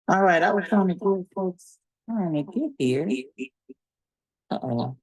All right, I was trying to give folks trying to get here. Uh-oh.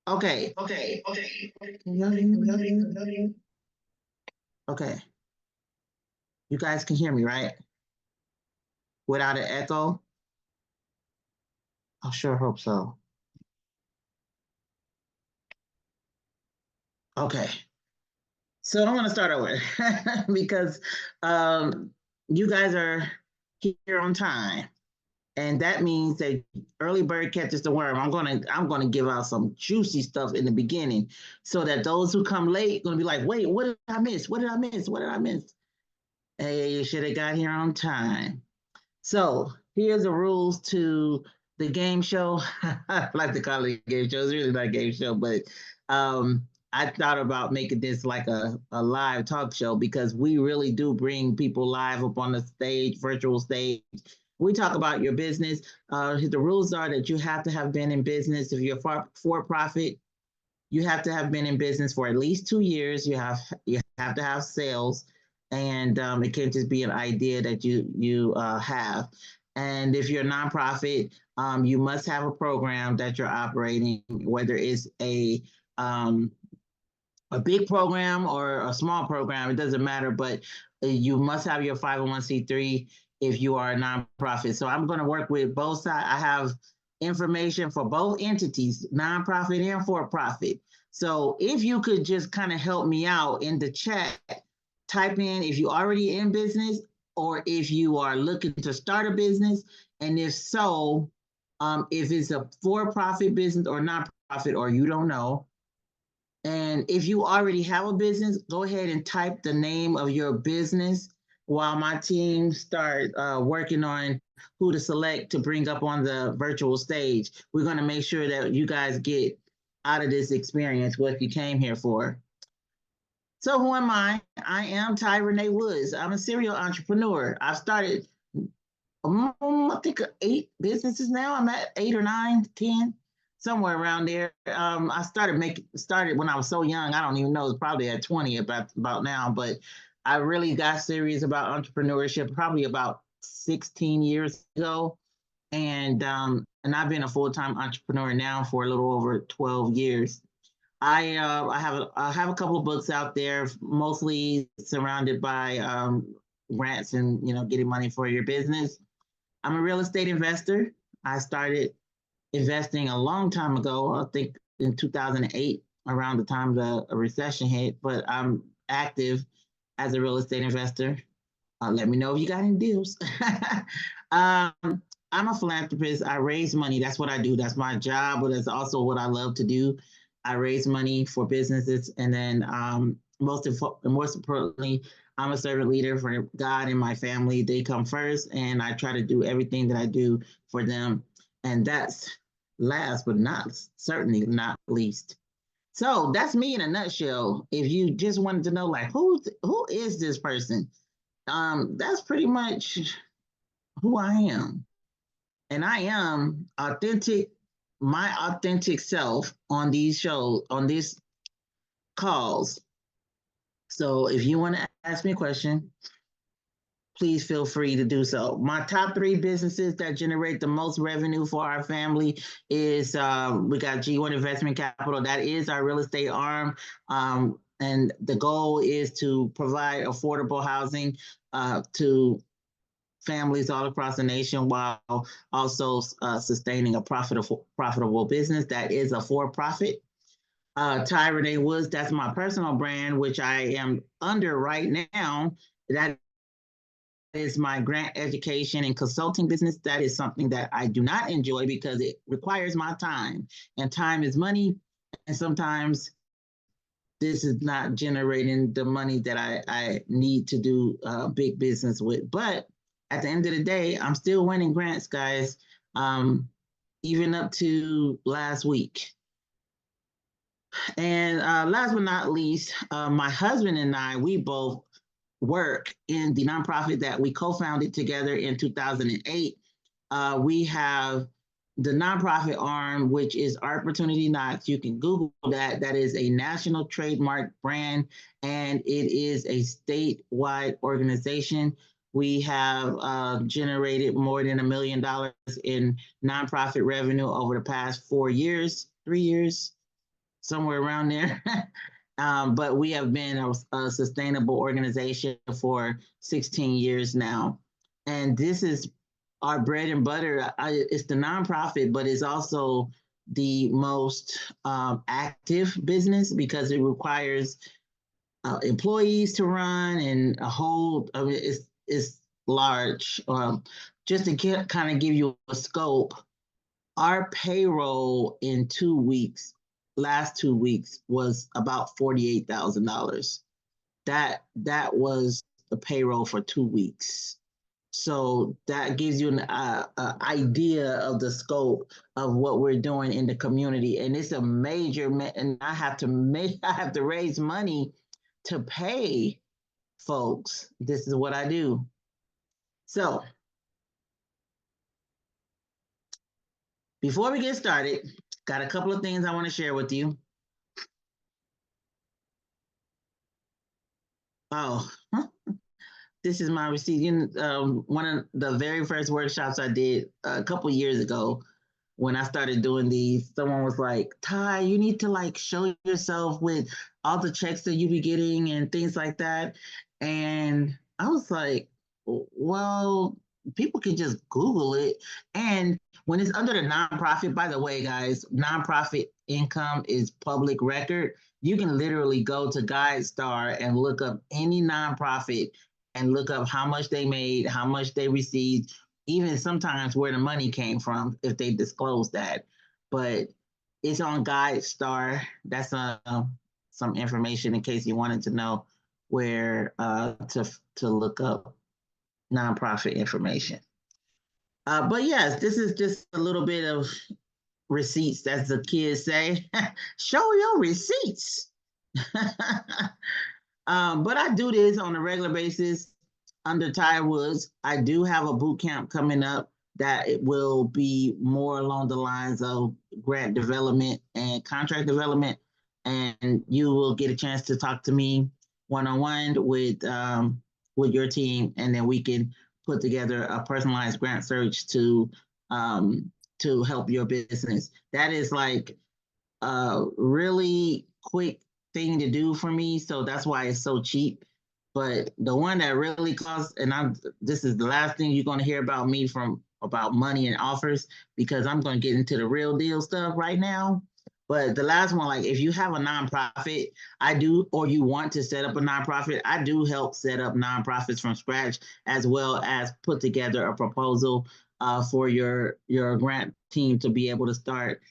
Okay. Okay. You guys can hear me, right? Without an echo? I sure hope so. Okay. So I'm going to start over because you guys are here on time. And that means that early bird catches the worm. I'm gonna give out some juicy stuff in the beginning, so that those who come late gonna be like, wait, what did I miss? What did I miss? What did I miss? Hey, you should have got here on time. So here's the rules to the game show. I like to call it a game show. It's really not a game show, but I thought about making this like a live talk show because we really do bring people live up on the stage, virtual stage. We talk about your business. The rules are that you have to have been in business. If you're for profit, you have to have been in business for at least 2 years. You have to have sales, and it can't just be an idea that you have. And if you're a nonprofit, you must have a program that you're operating, whether it's a big program or a small program, it doesn't matter, but you must have your 501c3 if you are a nonprofit. So I'm going to work with both sides. I have information for both entities, nonprofit and for profit. So if you could just kind of help me out in the chat, type in if you're already in business or if you are looking to start a business. And if so, if it's a for-profit business or nonprofit, or you don't know, and if you already have a business, go ahead and type the name of your business while my team start working on who to select to bring up on the virtual stage. We're going to make sure that you guys get out of this experience what you came here for. So who am I? I am Ty Renee Woods. I'm a serial entrepreneur. I've started, I think 8 businesses now. I'm at 8 or 9, 10, somewhere around there. I started when I was so young. I don't even know. It's probably at 20 about now. But I really got serious about entrepreneurship probably about 16 years ago, and I've been a full-time entrepreneur now for a little over 12 years. I have a couple of books out there, mostly surrounded by grants and getting money for your business. I'm a real estate investor. I started investing a long time ago, I think in 2008, around the time the recession hit, but I'm active as a real estate investor. Let me know if you got any deals. um, I'm a philanthropist. I raise money. That's what I do. That's my job, but it's also what I love to do. I raise money for businesses, and then most importantly, I'm a servant leader for God and my family. They come first, and I try to do everything that I do for them, and that's last but not certainly not least. So that's me in a nutshell. If you just wanted to know, like, who is this person? That's pretty much who I am. And I am authentic, my authentic self on these shows, on these calls. So if you want to ask me a question, please feel free to do so. My top 3 businesses that generate the most revenue for our family is we got G1 Investment Capital. That is our real estate arm. And the goal is to provide affordable housing to families all across the nation while also sustaining a profitable business that is a for-profit. Ty Renee Woods, that's my personal brand, which I am under right now. That is my grant education and consulting business. That is something that I do not enjoy because it requires my time, and time is money. And sometimes this is not generating the money that I need to do big business with. But at the end of the day, I'm still winning grants, guys, even up to last week. And last but not least, my husband and I, we both work in the nonprofit that we co-founded together in 2008. We have the nonprofit arm, which is Opportunity Knox. You can Google that. That is a national trademark brand, and it is a statewide organization. We have generated more than $1 million in nonprofit revenue over the past 4 years, 3 years. somewhere around there. But we have been a sustainable organization for 16 years now. And this is our bread and butter. It's the nonprofit, but it's also the most active business because it requires employees to run and a whole. I mean, it's large. Just to kind of give you a scope, our payroll in 2 weeks, last 2 weeks, was about $48,000. That was the payroll for 2 weeks. So that gives you an idea of the scope of what we're doing in the community, and it's a major. And I have to raise money to pay folks. This is what I do. So before we get started, got a couple of things I want to share with you. Oh, this is my receipt. One of the very first workshops I did a couple years ago, when I started doing these, someone was like, Ty, you need to like show yourself with all the checks that you be getting and things like that. And I was like, well, people can just Google it. And when it's under the nonprofit, by the way, guys, nonprofit income is public record. You can literally go to GuideStar and look up any nonprofit and look up how much they made, how much they received, even sometimes where the money came from if they disclose that. But it's on GuideStar. That's some information in case you wanted to know where to look up nonprofit information. But yes, this is just a little bit of receipts, as the kids say. Show your receipts. But I do this on a regular basis under Ty Woods. I do have a boot camp coming up that it will be more along the lines of grant development and contract development. And you will get a chance to talk to me one-on-one with your team, and then we can put together a personalized grant search to help your business. That is like a really quick thing to do for me, so that's why it's so cheap. But the one that really costs, and this is the last thing you're going to hear about me from about money and offers, because I'm going to get into the real deal stuff right now. But the last one, like if you have a nonprofit, I do, or you want to set up a nonprofit, I do help set up nonprofits from scratch, as well as put together a proposal for your grant team to be able to start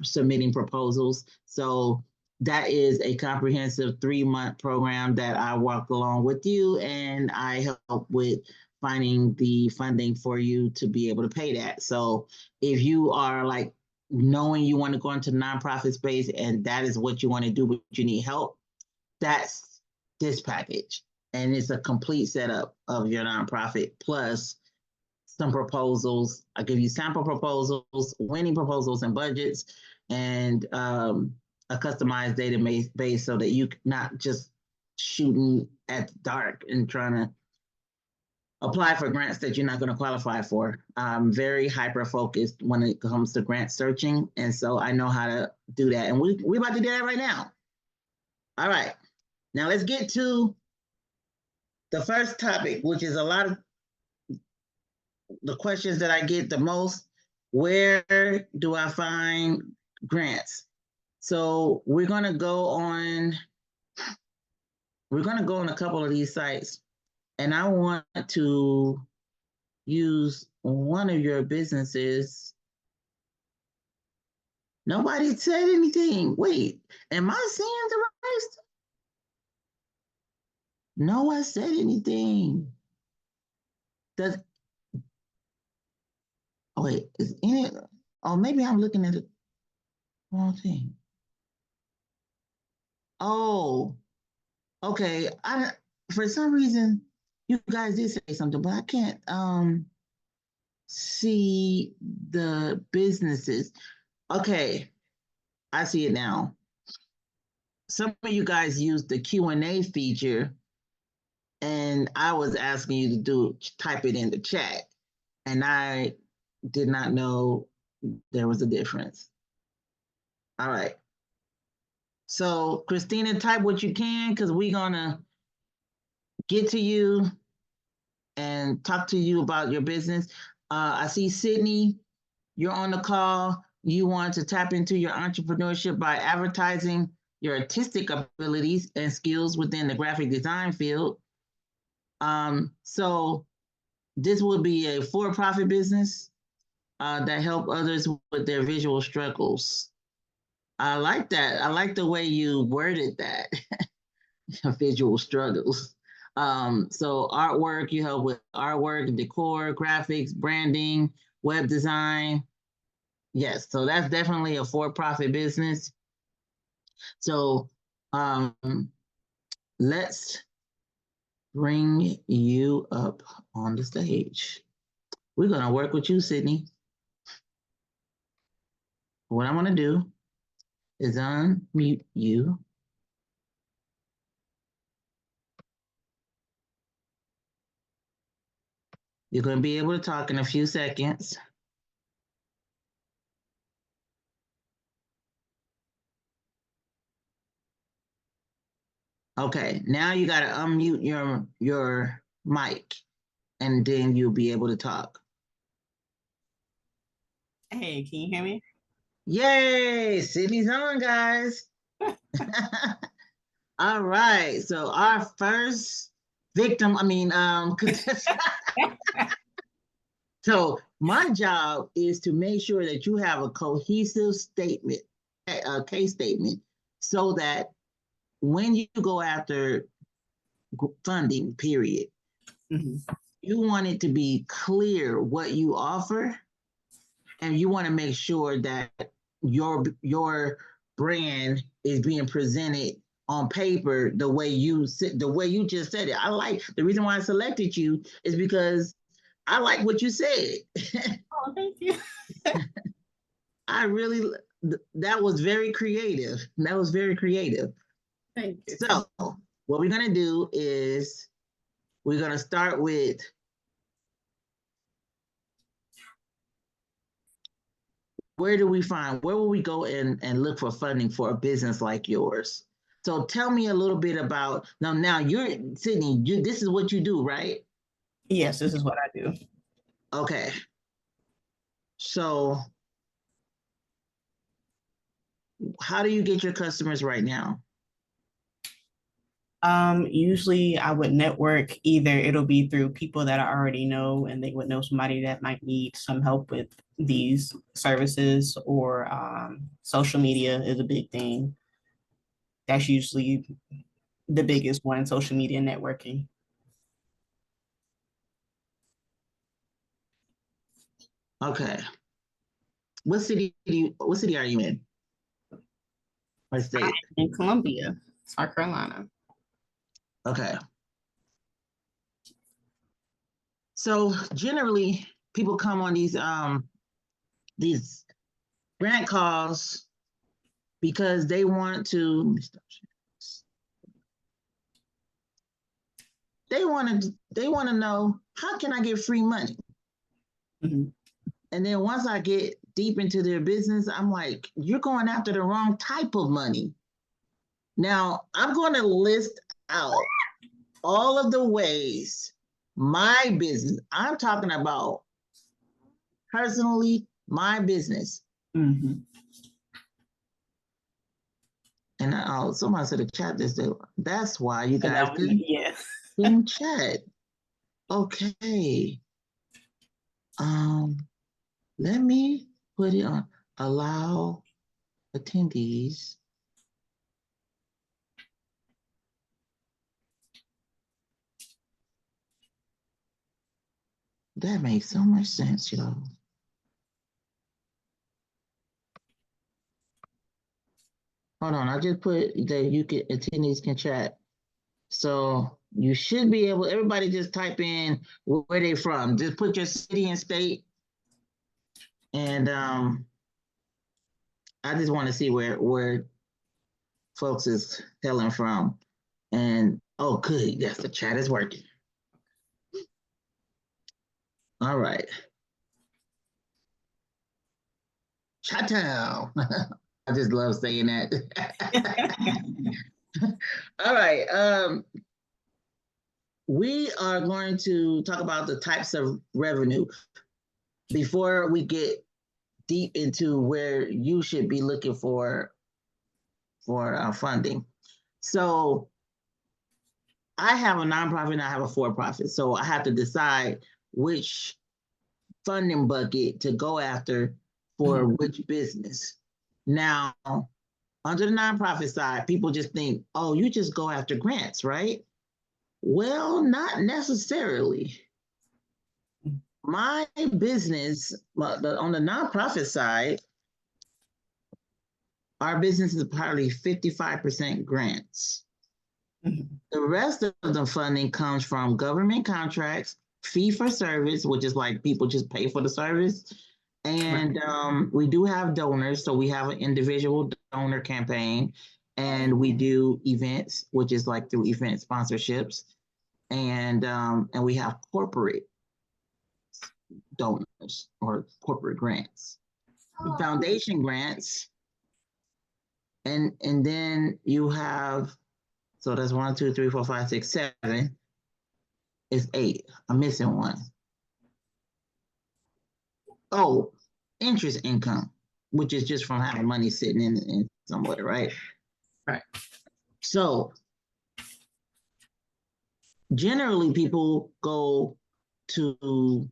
submitting proposals. So that is a comprehensive 3-month program that I walk along with you, and I help with finding the funding for you to be able to pay that. So if you are like knowing you want to go into nonprofit space and that is what you want to do, but you need help, that's this package. And it's a complete setup of your nonprofit plus some proposals. I give you sample proposals, winning proposals and budgets, and a customized database so that you not just shooting at the dark and trying to apply for grants that you're not going to qualify for. I'm very hyper focused when it comes to grant searching, and so I know how to do that. And we about to do that right now. All right, now let's get to the first topic, which is a lot of the questions that I get the most. Where do I find grants? So we're gonna go on a couple of these sites, and I want to use one of your businesses. Nobody said anything. Wait, am I seeing the right stuff? No one said anything. Does oh wait, is any oh maybe I'm looking at the wrong thing. Oh, okay. I for some reason you guys did say something, but I can't see the businesses. Okay, I see it now. Some of you guys used the Q&A feature, and I was asking you to type it in the chat, and I did not know there was a difference. All right. So Christina, type what you can because we're gonna get to you and talk to you about your business. I see Sydney, you're on the call. You want to tap into your entrepreneurship by advertising your artistic abilities and skills within the graphic design field. So this would be a for-profit business that help others with their visual struggles. I like that. I like the way you worded that. Visual struggles. So artwork, you help with artwork, decor, graphics, branding, web design. Yes, so that's definitely a for-profit business. So let's bring you up on the stage. We're gonna work with you, Sydney. What I'm gonna do is unmute you. You're gonna be able to talk in a few seconds. Okay, now you gotta unmute your mic and then you'll be able to talk. Hey, can you hear me? Yay, Sydney's on, guys. All right, so our first victim, so my job is to make sure that you have a cohesive statement, a case statement, so that when you go after funding, period, you want it to be clear what you offer, and you want to make sure that your brand is being presented on paper the way you just said it. I like the reason why I selected you is because I like what you said. Oh, thank you. I really, that was very creative. That was very creative. Thank you. So what we're gonna do is we're gonna start with where will we go and look for funding for a business like yours? So tell me a little bit about, now you're, Sydney, this is what you do, right? Yes, this is what I do. Okay. So how do you get your customers right now? Usually I would network. Either it'll be through people that I already know and they would know somebody that might need some help with these services, or social media is a big thing. That's usually the biggest one, social media networking. Okay. What city are you in? What state? In Columbia, South Carolina. Okay. So generally people come on these grant calls because they want to know, how can I get free money? And then once I get deep into their business, I'm like, you're going after the wrong type of money. Now, I'm going to list out all of the ways my business, I'm talking about personally, my business. And someone said the chat this day. That's why you guys couldn't chat. Okay. Let me put it on allow attendees. That makes so much sense, y'all. Hold on, I just put that attendees can chat. So you should be able, everybody just type in where they from. Just put your city and state. And I just want to see where folks is hailing from. And oh, good, yes, the chat is working. All right. Chat town. I just love saying that. All right. We are going to talk about the types of revenue before we get deep into where you should be looking for funding. So I have a nonprofit and I have a for-profit. So I have to decide which funding bucket to go after for which business. Now, under the nonprofit side, people just think, oh, you just go after grants, right? Well, not necessarily. My business, on the nonprofit side, our business is probably 55% grants. The rest of the funding comes from government contracts, fee for service, which is like people just pay for the service. And we do have donors. So we have an individual donor campaign, and we do events, which is like through event sponsorships. And we have corporate donors or corporate grants, foundation grants. And then you have, so that's 1, 2, 3, 4, 5, 6, 7. It's 8. I'm missing one. Oh, interest income, which is just from having money sitting in somewhere, right? Right. So generally people go to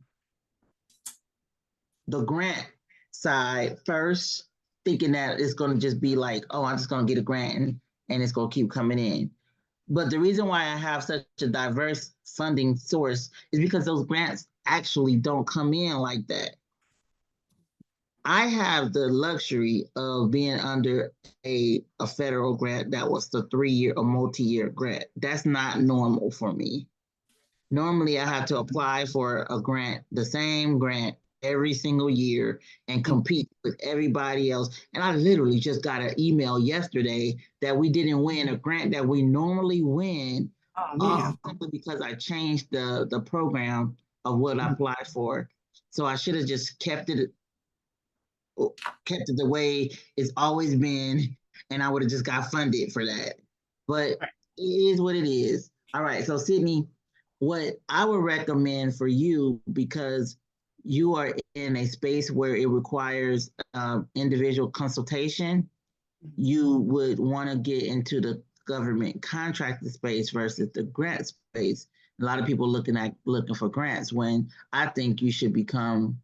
the grant side first, thinking that it's going to just be like, oh, I'm just going to get a grant and it's going to keep coming in. But the reason why I have such a diverse funding source is because those grants actually don't come in like that. I have the luxury of being under a federal grant that was the 3-year or multi-year grant. That's not normal for me. Normally, I have to apply for a grant, the same grant every single year and compete with everybody else. And I literally just got an email yesterday that we didn't win a grant that we normally win, simply because I changed the program of what I applied for. So I should have just kept it the way it's always been, and I would have just got funded for that. But it is what it is. All right, so Sydney, what I would recommend for you, because you are in a space where it requires individual consultation, you would want to get into the government contracted space versus the grant space. A lot of people looking for grants when I think you should become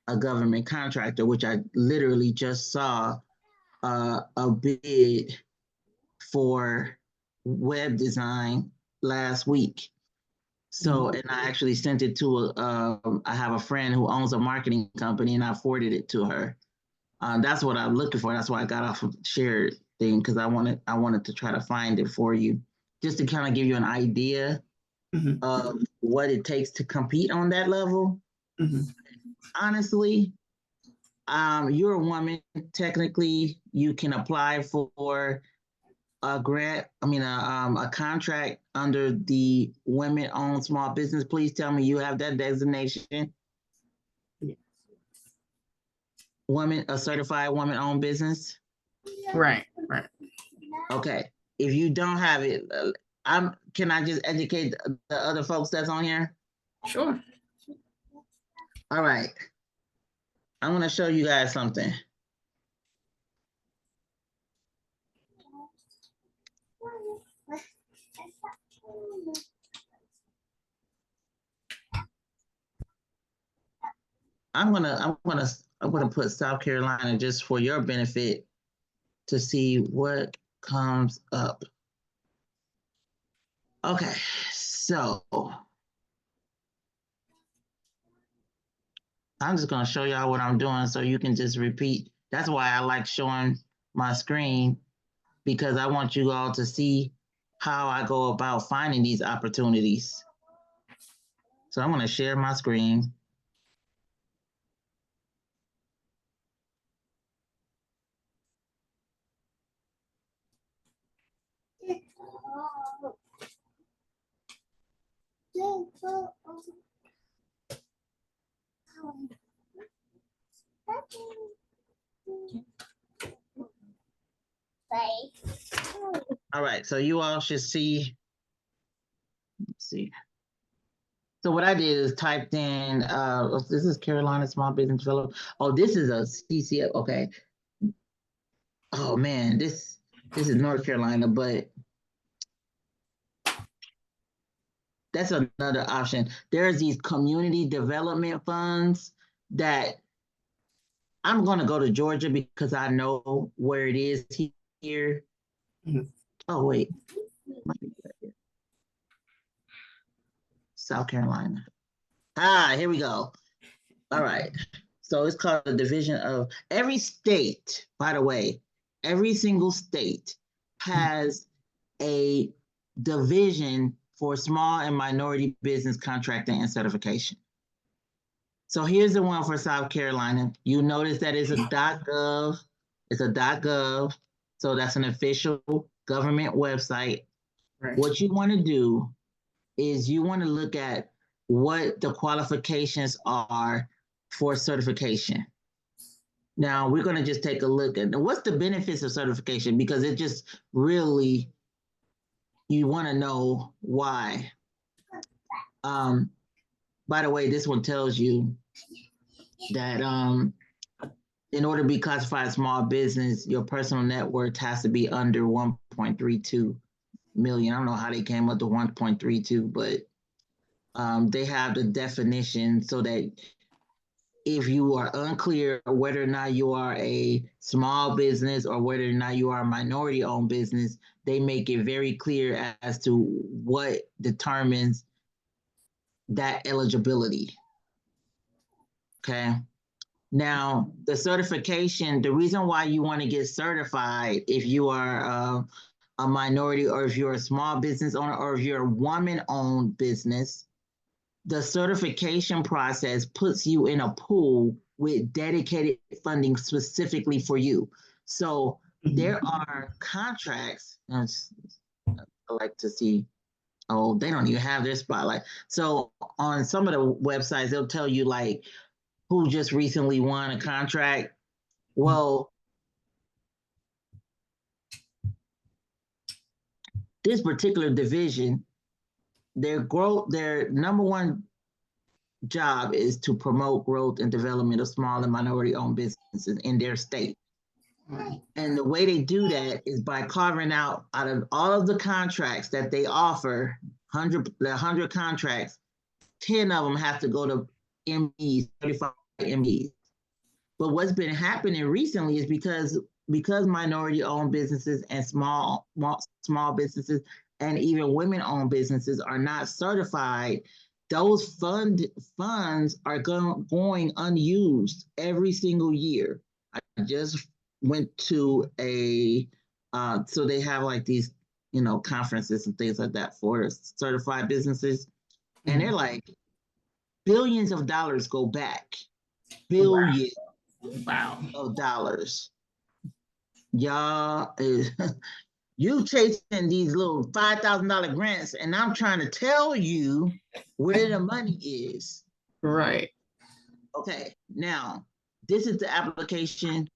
a government contractor, which I literally just saw a bid for web design last week. So, and I actually sent it to I have a friend who owns a marketing company, and I forwarded it to her. That's what I'm looking for. That's why I got off of the shared thing, because I wanted to try to find it for you, just to kind of give you an idea of what it takes to compete on that level. Honestly, you're a woman. Technically, you can apply for a grant. A contract under the Women-Owned Small Business. Please tell me you have that designation. A certified woman-owned business. Right. Okay. If you don't have it, can I just educate the other folks that's on here? Sure. All right. I'm going to show you guys something. I'm gonna put South Carolina just for your benefit to see what comes up. Okay, so I'm just gonna show y'all what I'm doing so you can just repeat. That's why I like showing my screen, because I want you all to see how I go about finding these opportunities. So I'm gonna share my screen. All right, so you all should see. Let's see. So what I did is typed in, this is Carolina Small Business Development. Oh, this is a CCF. Okay. Oh man, this is North Carolina, but that's another option. There's these community development funds that I'm going to go to Georgia because I know where it is here. Mhm. Oh, wait. South Carolina. Ah, here we go. All right. So it's called the division of every state, by the way, every single state has a division for small and minority business contracting and certification. So here's the one for South Carolina. You notice that it's a .gov. It's a .gov. So that's an official government website. Right. What you want to do is you want to look at what the qualifications are for certification. Now we're going to just take a look at what's the benefits of certification, because it just really, you want to know why. By the way, this one tells you that in order to be classified as small business, your personal net worth has to be under 1.32 million. I don't know how they came up to 1.32, but they have the definition so that if you are unclear whether or not you are a small business or whether or not you are a minority owned business, they make it very clear as to what determines that eligibility. Okay. Now, the certification, the reason why you want to get certified if you are a minority or if you're a small business owner or if you're a woman-owned business, the certification process puts you in a pool with dedicated funding specifically for you. So there are contracts, I like to see, oh, they don't even have their spotlight. So on some of the websites, they'll tell you like who just recently won a contract. Well, this particular division, their number one job is to promote growth and development of small and minority owned businesses in their state. And the way they do that is by carving out of all of the contracts that they offer, 100 contracts, 10 of them have to go to MDs, 35 MDs. But what's been happening recently is because minority owned businesses and small businesses and even women owned businesses are not certified, those funds are going unused every single year. I just went to so they have like these, conferences and things like that for certified businesses. And they're like, billions of dollars go back. Billions. Wow. Of dollars. Y'all is you chasing these little $5,000 grants, and I'm trying to tell you where the money is. Right. Okay, now this is the application.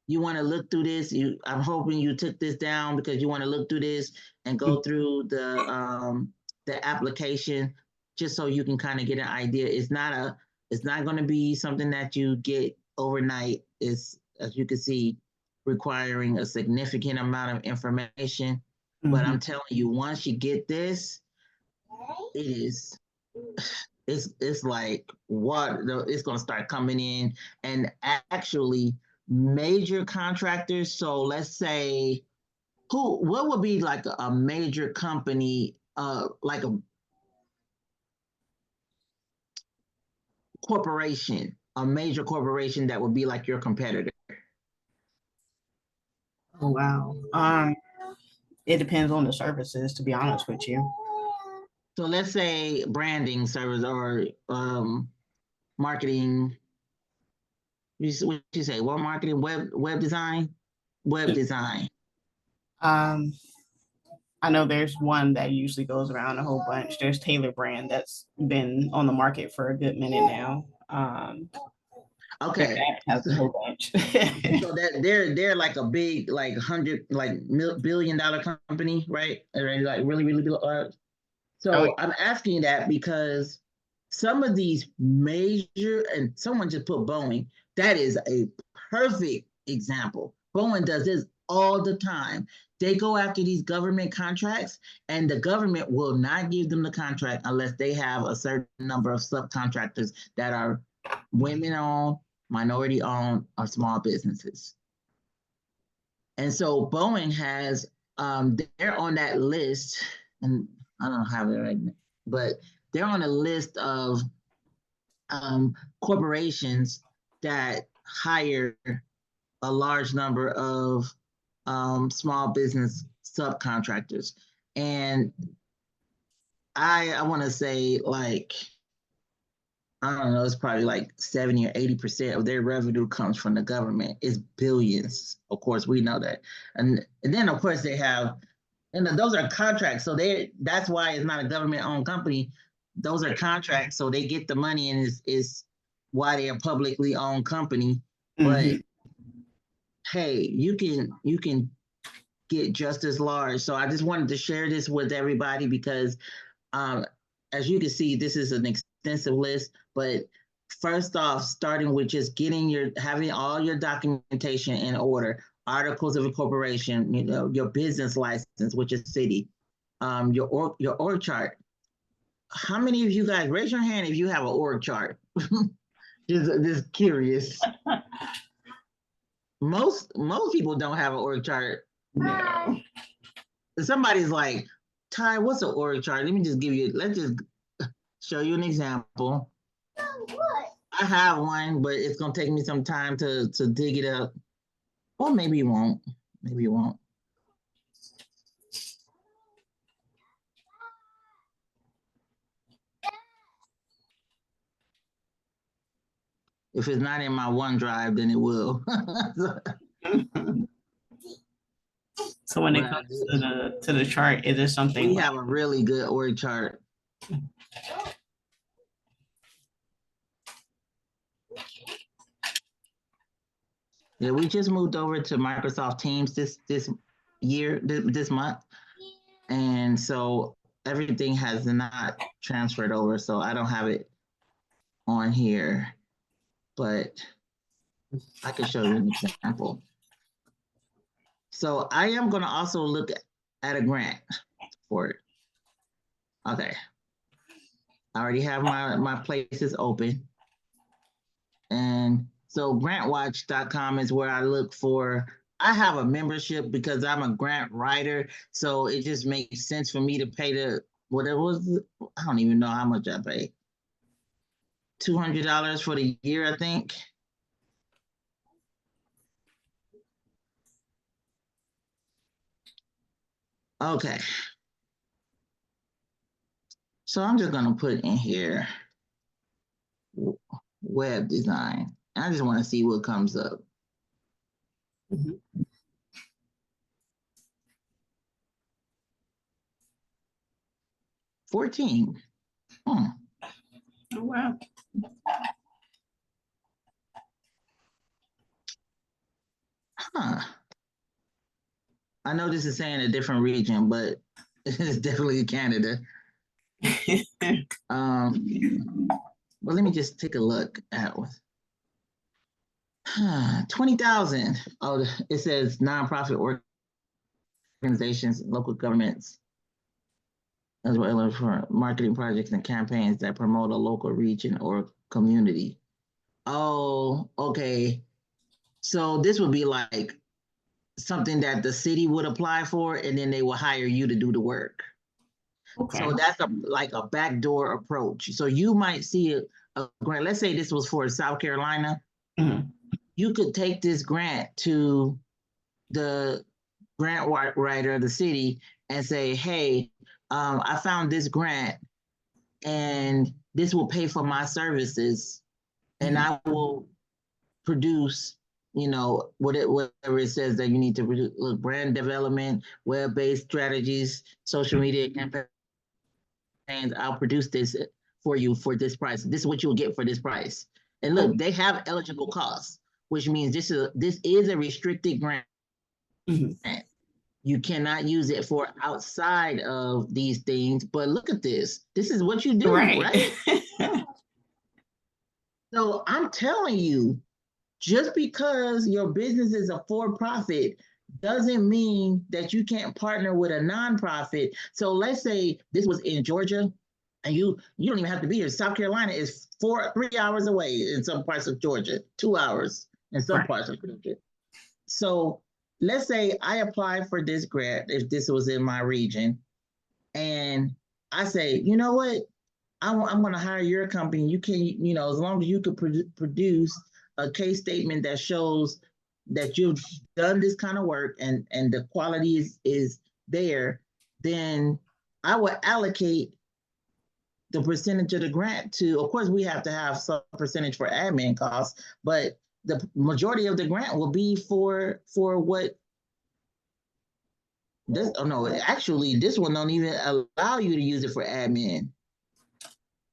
You want to look through this. I'm hoping you took this down because you want to look through this and go through the application just so you can kind of get an idea. It's not going to be something that you get overnight. It's, as you can see, requiring a significant amount of information. But I'm telling you, once you get this, it's like what it's going to start coming in. And actually major contractors, so let's say what would be like a major company, like a corporation, a major corporation that would be like your competitor? Oh, wow. It depends on the services, to be honest with you. So let's say branding service or marketing. What you say? What marketing? Web design? Web design. I know there's one that usually goes around a whole bunch. There's Taylor Brand that's been on the market for a good minute now. Okay. That has a whole bunch. So that they're like a big like $100 billion company, right? Or like really large. So Oh, I'm asking that because some of these major, and someone just put Boeing, that is a perfect example. Boeing does this all the time. They go after these government contracts, and the government will not give them the contract unless they have a certain number of subcontractors that are women owned, minority owned, or small businesses. And so Boeing has, they're on that list, and I don't have it right now, but they're on a list of corporations that hire a large number of small business subcontractors. And I want to say like, I don't know, it's probably like 70 or 80% of their revenue comes from the government. It's billions. Of course, we know that. And then of course they have, and those are contracts. So that's why it's not a government owned company. Those are contracts. So they get the money, and is why they're a publicly owned company. But hey, you can get just as large. So I just wanted to share this with everybody because as you can see, this is an extensive list, but first off, starting with just having all your documentation in order, articles of incorporation, your business license, which is city, your org chart. How many of you guys, raise your hand if you have an org chart? just curious. Most people don't have an org chart. no. Somebody's like, Ty, what's an org chart? Let's just show you an example. What? I have one, but it's gonna take me some time to dig it up. Or maybe it won't. Maybe it won't. If it's not in my OneDrive, then it will. So when it comes to the chart, is there something We have a really good org chart. Yeah, we just moved over to Microsoft Teams this year, this month. And so everything has not transferred over. So I don't have it on here, but I can show you an example. So I am going to also look at a grant for it. Okay. I already have my places open. And so grantwatch.com is where I look for. I have a membership because I'm a grant writer. So it just makes sense for me to pay whatever was, I don't even know how much I paid. $200 for the year, I think. Okay. So I'm just gonna put in here web design. I just want to see what comes up. 14. Oh, wow. Huh. I know this is saying a different region, but it's definitely Canada. Well, let me just take a look at what. 20,000. Oh, it says nonprofit organizations, local governments, as well as for marketing projects and campaigns that promote a local region or community. Oh, okay. So this would be like something that the city would apply for, and then they will hire you to do the work. Okay. So that's like a backdoor approach. So you might see a grant. Let's say this was for South Carolina. Mhm. You could take this grant to the grant writer of the city and say, hey, I found this grant and this will pay for my services, and I will produce, whatever it says that you need to produce, brand development, web-based strategies, social media campaigns. I'll produce this for you for this price. This is what you'll get for this price. And look, they have eligible costs, which means this is a restricted grant. Mhm. You cannot use it for outside of these things. But look at this. This is what you do, right? So I'm telling you, just because your business is a for-profit doesn't mean that you can't partner with a nonprofit. So let's say this was in Georgia, and you don't even have to be here. South Carolina is 3 hours away in some parts of Georgia, 2 hours in some parts of Georgia. So let's say I apply for this grant if this was in my region, and I say, you know what? I'm going to hire your company. You can, as long as you could produce a case statement that shows that you've done this kind of work and the quality is there, then I would allocate the percentage of the grant to, of course, we have to have some percentage for admin costs, but the majority of the grant will be for what this, oh no, actually this one don't even allow you to use it for admin.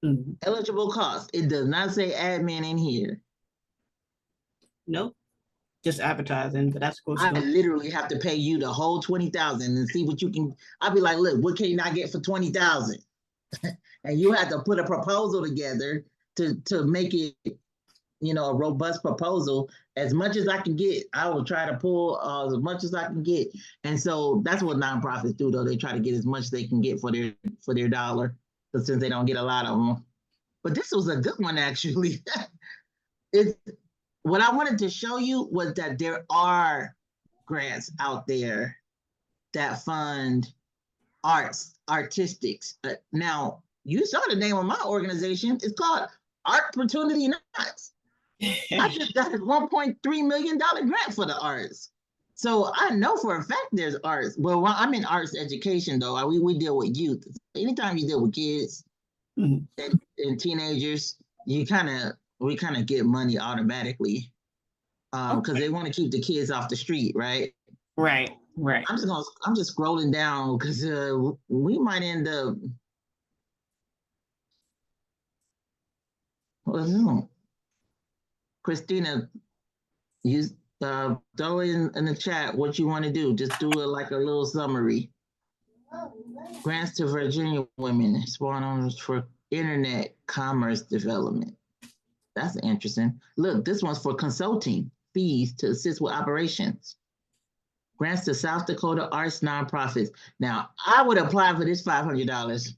Mm-hmm. Eligible cost. It does not say admin in here. Nope. Just advertising, but that's supposed I to literally have to pay you the whole 20,000 and see what you can. I'll be like, look, what can you not get for 20,000? And you have to put a proposal together to make it, a robust proposal. As much as I can get, I will try to pull as much as I can get. And so that's what nonprofits do, though. They try to get as much as they can get for their dollar, but since they don't get a lot of them. But this was a good one, actually. What I wanted to show you was that there are grants out there that fund artistics. Now, you saw the name of my organization. It's called Art Opportunity Knots. I just got a $1.3 million grant for the arts. So I know for a fact there's arts. Well, I'm in arts education, though. We deal with youth. Anytime you deal with kids and teenagers, we kind of get money automatically because they want to keep the kids off the street, right? Right. I'm just scrolling down because we might end up. Well, no. Christina, you throw in the chat what you want to do. Just do it like a little summary. Grants to Virginia women, spawn owners for internet commerce development. That's interesting. Look, this one's for consulting fees to assist with operations. Grants to South Dakota arts nonprofits. Now, I would apply for this $500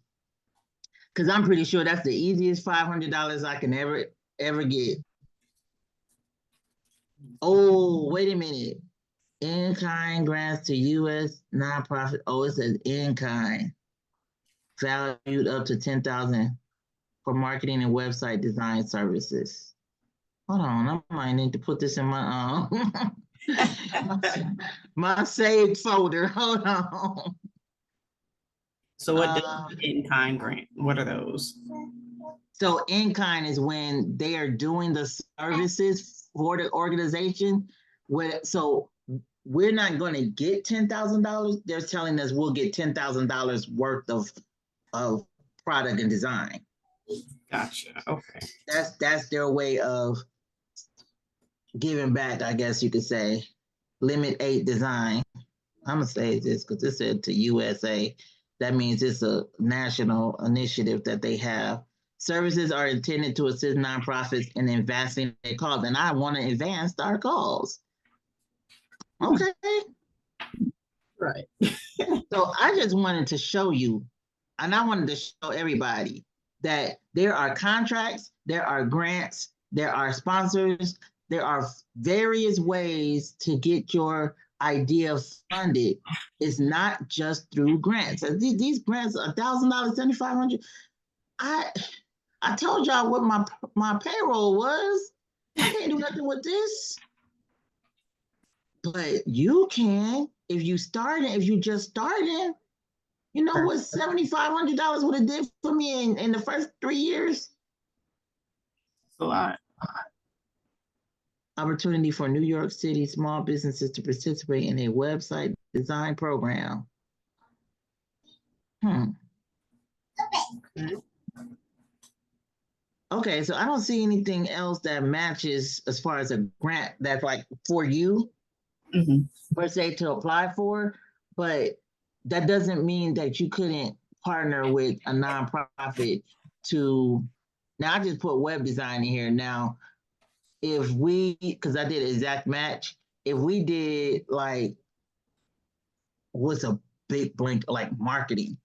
because I'm pretty sure that's the easiest $500 I can ever get. Oh, wait a minute. In-kind grants to U.S. nonprofit. Oh, it says in-kind. Valued up to $10,000 for marketing and website design services. Hold on, I might need to put this in my my saved folder. Hold on. So what does in-kind grant? What are those? So in-kind is when they are doing the services for the organization. So we're not going to get $10,000. They're telling us we'll get $10,000 worth of product and design. Gotcha. Okay. That's their way of giving back, I guess you could say. Limit 8 design. I'm gonna say this because it said to USA. That means it's a national initiative that they have. Services are intended to assist nonprofits in advancing their cause, and I want to advance our cause. Okay. Right. So I just wanted to show you, and I wanted to show everybody that there are contracts, there are grants, there are sponsors, there are various ways to get your idea funded. It's not just through grants. These grants, $1,000, $7,500. I told y'all what my payroll was. I can't do nothing with this. But you can if you just starting. You know what $7,500 would have did for me in the first 3 years? That's a lot. Opportunity for New York City small businesses to participate in a website design program. Okay. Okay, so I don't see anything else that matches as far as a grant that's like for you Mhm. per se to apply for, but that doesn't mean that you couldn't partner with a nonprofit to. Now I just put web design in here. Now, if we, because I did exact match, if we did like what's a big blank like marketing,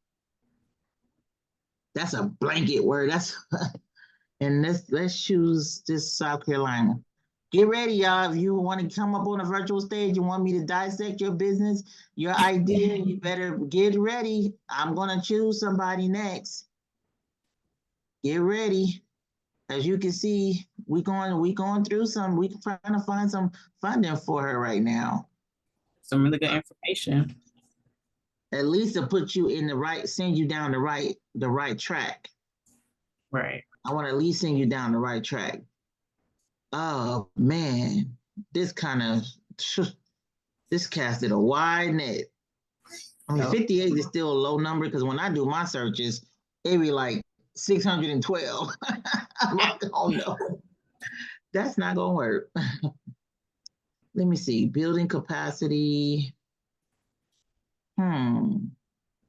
that's a blanket word. That's and let's choose this South Carolina. Get ready, y'all. If you want to come up on a virtual stage, you want me to dissect your business, your idea, you better get ready. I'm gonna choose somebody next. Get ready. As you can see, we going through some. We trying to find some funding for her right now. Some really good information. At least to put you in the right, send you down the right track. Right. I want to at least send you down the right track. Oh man, this kind of this casted a wide net. I mean, 58 is still a low number because when I do my searches, it be like 612. I'm like, oh no, that's not gonna work. Let me see, building capacity.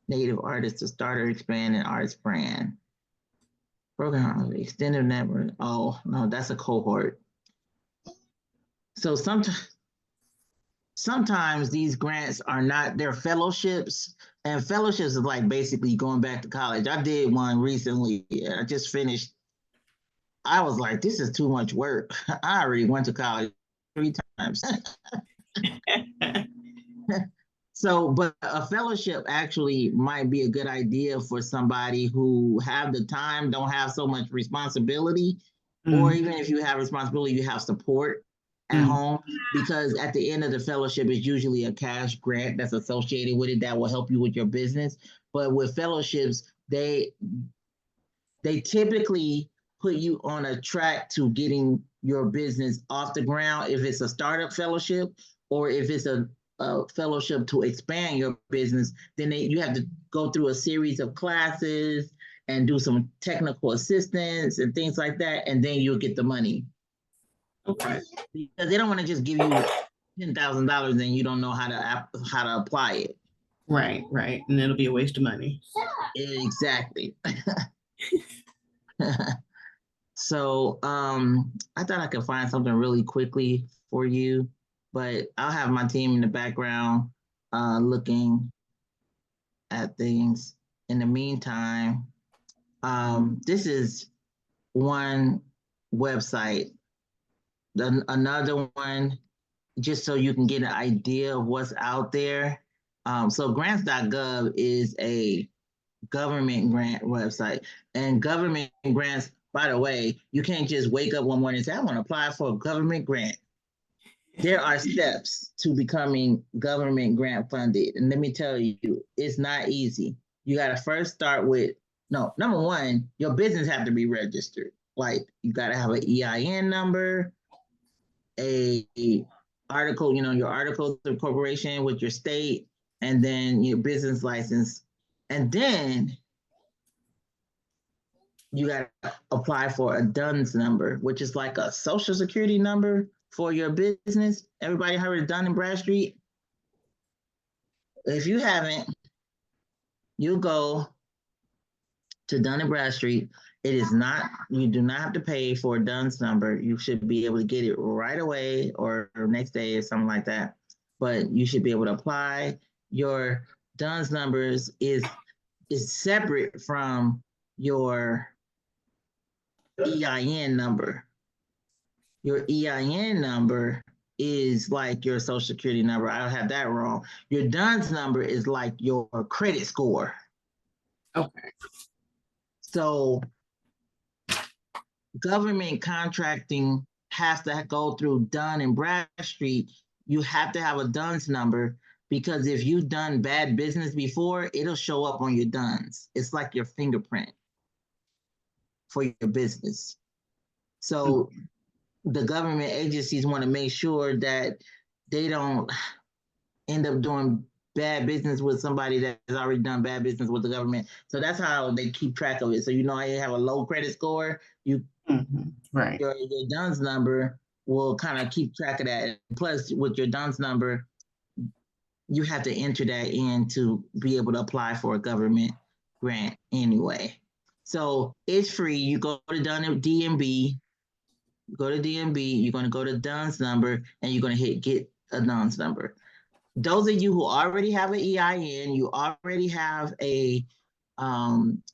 Native artists to start or expand an artist brand. Program extended network. Oh no, that's a cohort. So sometimes these grants are not, they're fellowships, and fellowships is like basically going back to college. I did one recently. I just finished. I was like, this is too much work. I already went to college 3 times. So, but a fellowship actually might be a good idea for somebody who have the time, don't have so much responsibility, or even if you have responsibility, you have support at home, because at the end of the fellowship is usually a cash grant that's associated with it that will help you with your business. But with fellowships, they typically put you on a track to getting your business off the ground if it's a startup fellowship, or if it's a fellowship to expand your business, then you have to go through a series of classes and do some technical assistance and things like that, and then you'll get the money. Okay. Because they don't want to just give you $10,000 and you don't know how to apply it. Right, right. And it'll be a waste of money. Exactly. So I thought I could find something really quickly for you, but I'll have my team in the background looking at things. In the meantime, this is one website. Another one, just so you can get an idea of what's out there. So grants.gov is a government grant website, and government grants, by the way, you can't just wake up one morning and say, I want to apply for a government grant. There are steps to becoming government grant funded. And let me tell you, it's not easy. You got to first start with, no, number one, your business have to be registered. Like you got to have an EIN number, a article, your articles of incorporation with your state, and then your business license. And then you got to apply for a DUNS number, which is like a social security number for your business. Everybody heard of Dun and Bradstreet? If you haven't, you go to Dun and Bradstreet. It is not, you do not have to pay for a DUNS number. You should be able to get it right away or next day or something like that. But you should be able to apply. Your DUNS numbers is separate from your EIN number. Your EIN number is like your social security number. I have that wrong. Your DUNS number is like your credit score. Okay. So government contracting has to go through Dun and Bradstreet. You have to have a DUNS number, because if you've done bad business before, it'll show up on your DUNS. It's like your fingerprint for your business. So the government agencies want to make sure that they don't end up doing bad business with somebody that has already done bad business with the government. So that's how they keep track of it. So you have a low credit score, you Right. Your DUNS number will kind of keep track of that. Plus, with your DUNS number, you have to enter that in to be able to apply for a government grant anyway. So it's free. You go to DMB, you're going to go to DUNS number, and you're going to hit get a DUNS number. Those of you who already have an EIN, you already have a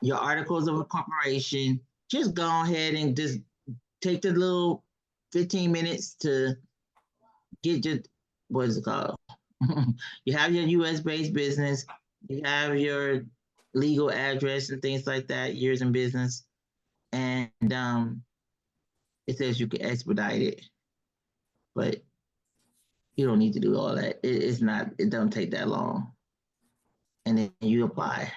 your articles of incorporation, just go ahead and just take the little 15 minutes to get your, what is it called? You have your US-based business, you have your legal address and things like that, years in business, and it says you can expedite it, but you don't need to do all that. It don't take that long. And then you apply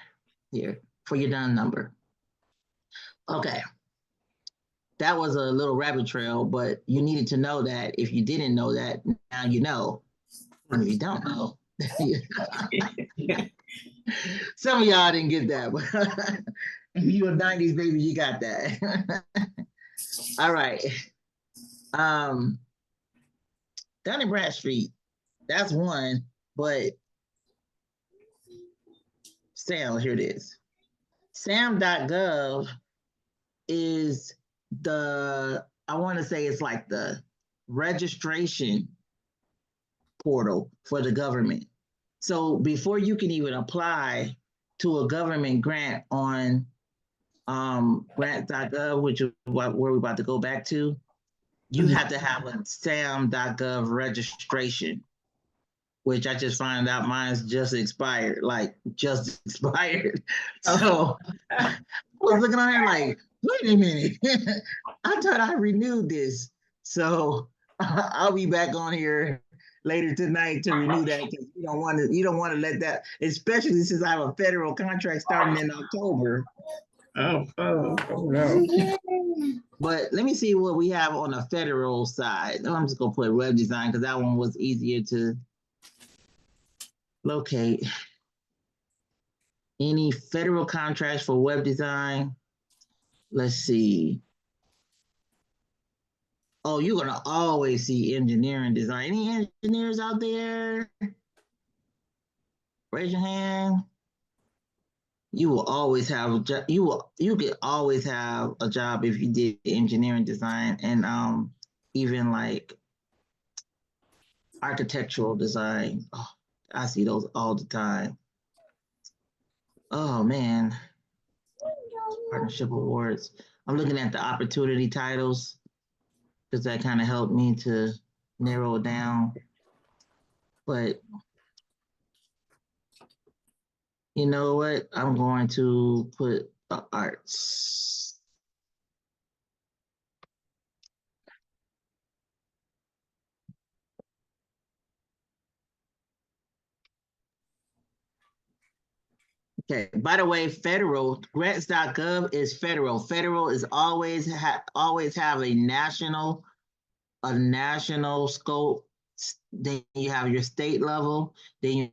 here for your DUNS number. Okay. That was a little rabbit trail, but you needed to know that. If you didn't know that, now you know. And if you don't know, some of y'all didn't get that, but if you a 90s baby, you got that. All right. Dun and Bradstreet, that's one, but Sam, here it is. Sam.gov is I want to say it's like the registration portal for the government. So before you can even apply to a government grant on grant.gov, which is where we're about to go back to, you have to have a sam.gov registration, which I just found out mine's just expired, So I was looking on there like, wait a minute, I thought I renewed this. So I'll be back on here later tonight to renew that, because you don't want to let that, especially since I have a federal contract starting in October. Oh no. But let me see what we have on the federal side. I'm just gonna put web design because that one was easier to locate. Any federal contracts for web design? Let's see. Oh, you're gonna always see engineering design. Any engineers out there? Raise your hand. You will always have a job. You could always have a job if you did engineering design and even like architectural design. Oh, I see those all the time. Oh man. Partnership awards. I'm looking at the opportunity titles because that kind of helped me to narrow it down. But you know what? I'm going to put the arts. Okay, by the way, federal, grants.gov is federal. Federal is always have a national scope. Then you have your state level, then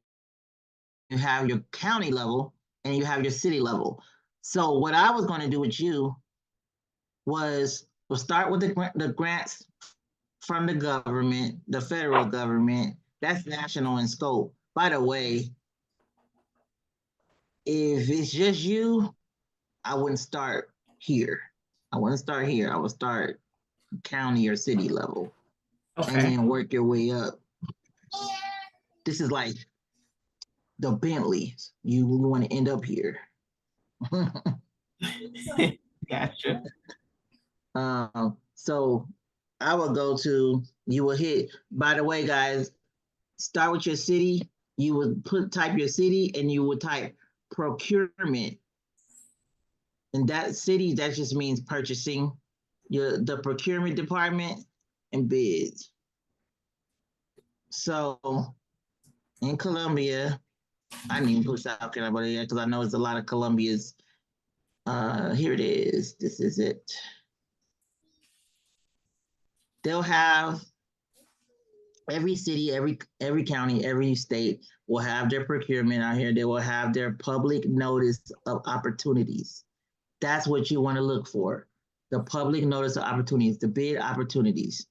you have your county level, and you have your city level. So what I was going to do with you was we'll start with the grants from the government, the federal government. That's national in scope. By the way, if it's just you, I wouldn't start here. I wouldn't start here. I would start county or city level, and then work your way up. This is like the Bentleys. You want to end up here. Gotcha. So I will go to, you will hit, by the way, guys, start with your city. You would type your city and you would type procurement. And that city, that just means purchasing. The procurement department and bids. So in Columbia, I didn't even put South Carolina yet because I know there's a lot of Columbias. Here it is. This is it. They'll have every city, every county, every state will have their procurement out here. They will have their public notice of opportunities. That's what you want to look for. the public notice of opportunities, the bid opportunities.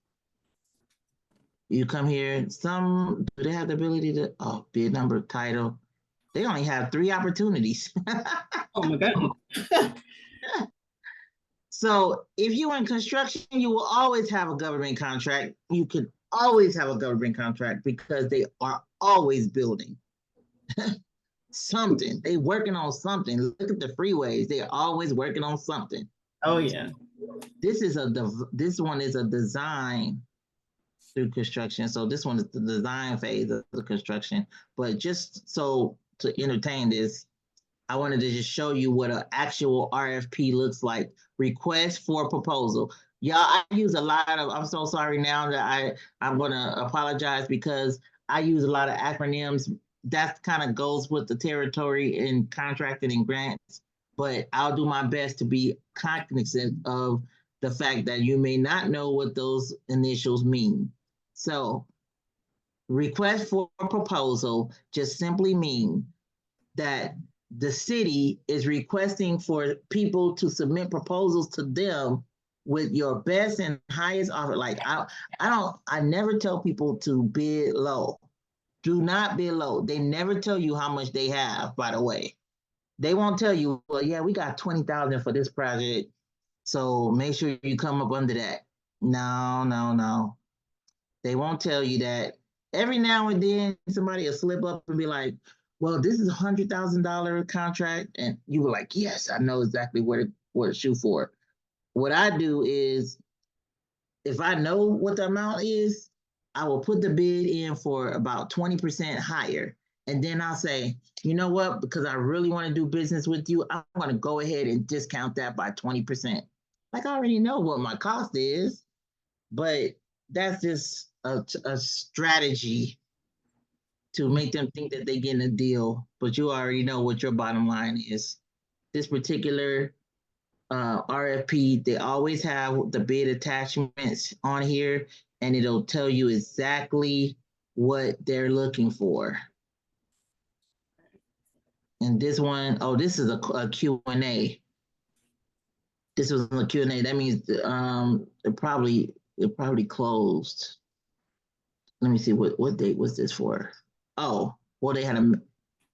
You come here, do they have the ability to, bid number, title. They only have 3 opportunities. Oh my God. So if you're in construction, you will always have a government contract. You can always have a government contract because they are always building something. They working on something. Look at the freeways. They're always working on something. Oh yeah. This one is a design through construction. So this one is the design phase of the construction. But just so to entertain this, I wanted to just show you what an actual RFP looks like. Request for proposal. Y'all, I use a lot of, I'm so sorry now that I'm gonna apologize because I use a lot of acronyms. That kind of goes with the territory in contracting and grants, but I'll do my best to be cognizant of the fact that you may not know what those initials mean. So request for proposal just simply mean that the city is requesting for people to submit proposals to them with your best and highest offer. Like I never tell people to bid low. Do not bid low. They never tell you how much they have, by the way. They won't tell you, well, yeah, we got 20,000 for this project. So make sure you come up under that. No. They won't tell you that. Every now and then somebody will slip up and be like, well, this is $100,000 contract. And you were like, yes, I know exactly where to shoot for. What I do is, if I know what the amount is, I will put the bid in for about 20% higher. And then I'll say, you know what, because I really want to do business with you, I'm going to go ahead and discount that by 20%. Like, I already know what my cost is, but that's just a strategy to make them think that they're getting a deal, but you already know what your bottom line is. This particular RFP, they always have the bid attachments on here, and it'll tell you exactly what they're looking for. And this one, this is a Q&A. This was a Q&A. That means it probably closed. Let me see, what date was this for? Oh, well,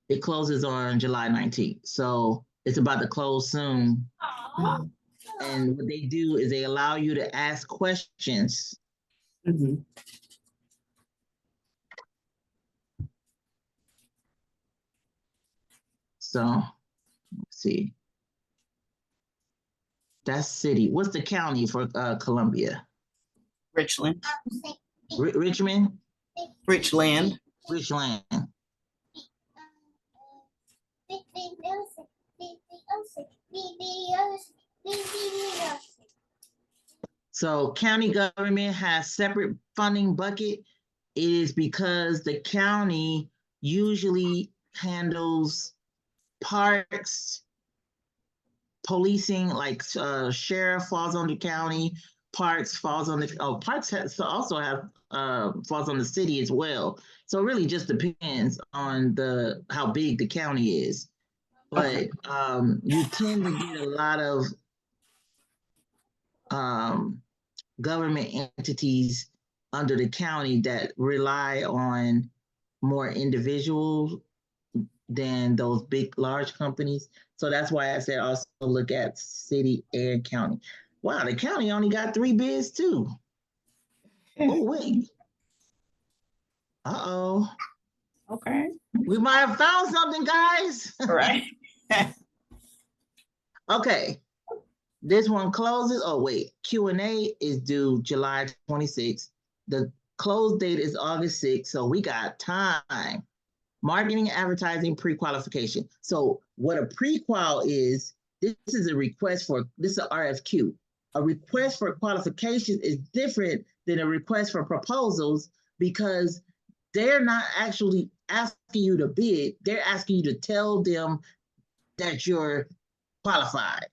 it closes on July 19th. So it's about to close soon. Mhm. And what they do is they allow you to ask questions. Mm-hmm. So let's see. That's city. What's the county for Columbia? Richland. Richmond? Richland. Richland. So county government has separate funding bucket. It is because the county usually handles parks, policing, like sheriff falls on the county, parks falls on the, parks also have falls on the city as well. So it really just depends on how big the county is. But you tend to get a lot of government entities under the county that rely on more individuals than those big, large companies. So that's why I said also look at city and county. Wow, the county only got 3 bids too. Oh, wait. Uh-oh. Okay. We might have found something, guys. All right. Okay. This one closes. Oh, wait. Q&A is due July 26th. The close date is August 6th. So we got time. Marketing, advertising, pre-qualification. So what a pre-qual is, this is a request for, this is an RFQ. A request for qualifications is different than a request for proposals because they're not actually asking you to bid. They're asking you to tell them that you're qualified,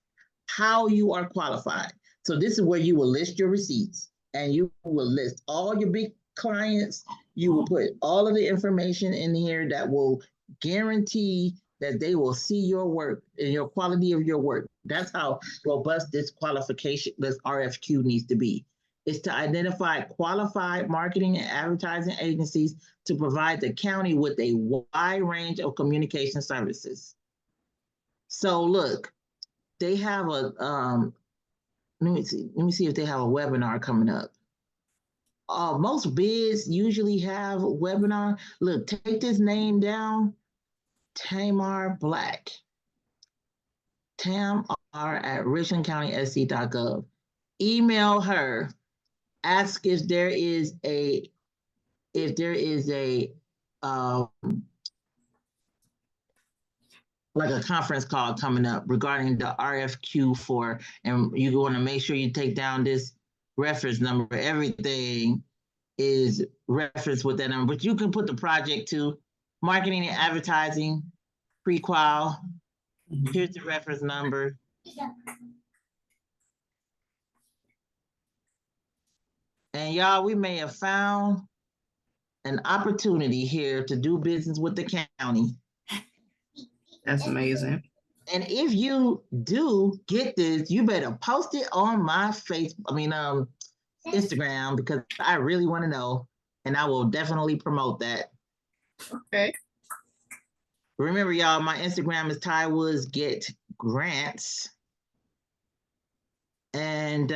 how you are qualified. So this is where you will list your receipts and you will list all your big clients. You will put all of the information in here that will guarantee that they will see your work and your quality of your work. That's how robust this qualification, this RFQ needs to be. It's to identify qualified marketing and advertising agencies to provide the county with a wide range of communication services. So look, they have a let me see if they have a webinar coming up. Most bids usually have a webinar. Look, take this name down, Tamar Black. Tamar at richlandcountysc.gov. Email her. Ask if there is a like a conference call coming up regarding the RFQ for, and you want to make sure you take down this reference number. Everything is referenced with that number, but you can put the project to marketing and advertising, pre-qual. Here's the reference number. And y'all, we may have found an opportunity here to do business with the county. That's amazing. And if you do get this, you better post it on my Instagram, because I really want to know, and I will definitely promote that. Okay. Remember, y'all, my Instagram is Ty Woods Get Grants. And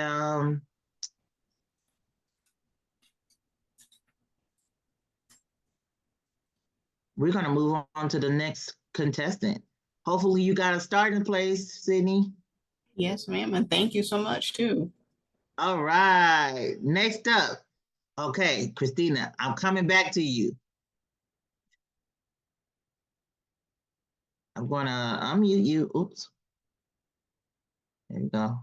we're going to move on to the next contestant. Hopefully you got a starting place, Sydney. Yes, ma'am. And thank you so much, too. All right. Next up. Okay, Christina, I'm coming back to you. I'm going to unmute you. Oops. There you go.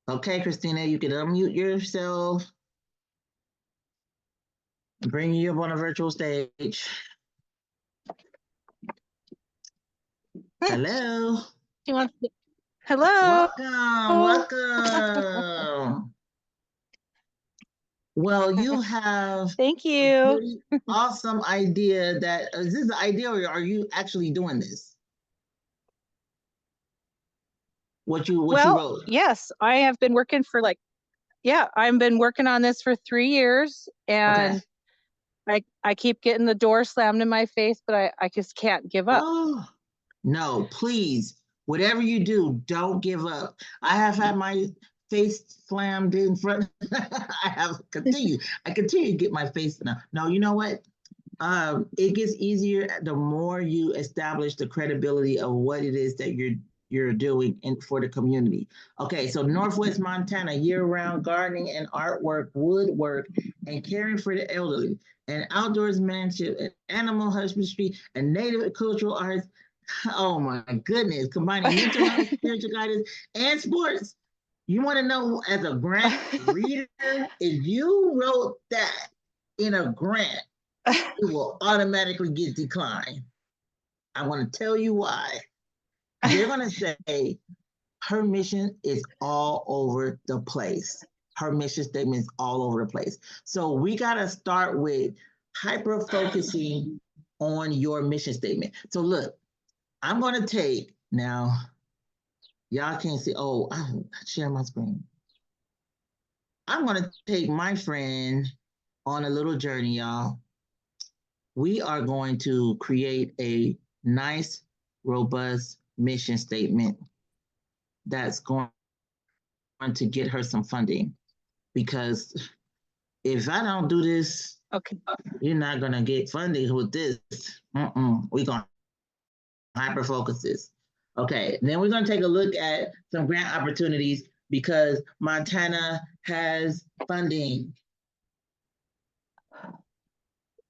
Okay, Christina, you can unmute yourself. Bring you up on a virtual stage. Hello. Hello. Welcome. Well, you have Thank a you. pretty awesome idea. Is this an idea, or are you actually doing this? What you wrote? Yes, I have been working for I've been working on this for 3 years, and I keep getting the door slammed in my face, but I just can't give up. Oh, no, please, whatever you do, don't give up. I have had my face slammed in front. I continue to get my face now. No, you know what? It gets easier the more you establish the credibility of what it is that you're doing for the community. Okay, so Northwest Montana, year-round gardening and artwork, woodwork, and caring for the elderly, and outdoorsmanship, and animal husbandry, and native cultural arts. Oh my goodness, combining mental health, spiritual guidance, and sports. You want to know, as a grant reader, if you wrote that in a grant, it will automatically get declined. I want to tell you why. They're going to say her mission is all over the place. Her mission statement is all over the place. So we got to start with hyper focusing on your mission statement. So look, I'm going to take now, y'all can't see. Oh, I share my screen. I'm going to take my friend on a little journey, y'all. We are going to create a nice, robust mission statement that's going to get her some funding. Because if I don't do this, Okay. you're not going to get funding with this. We're going to hyper focus this. Okay, then we're going to take a look at some grant opportunities because Montana has funding.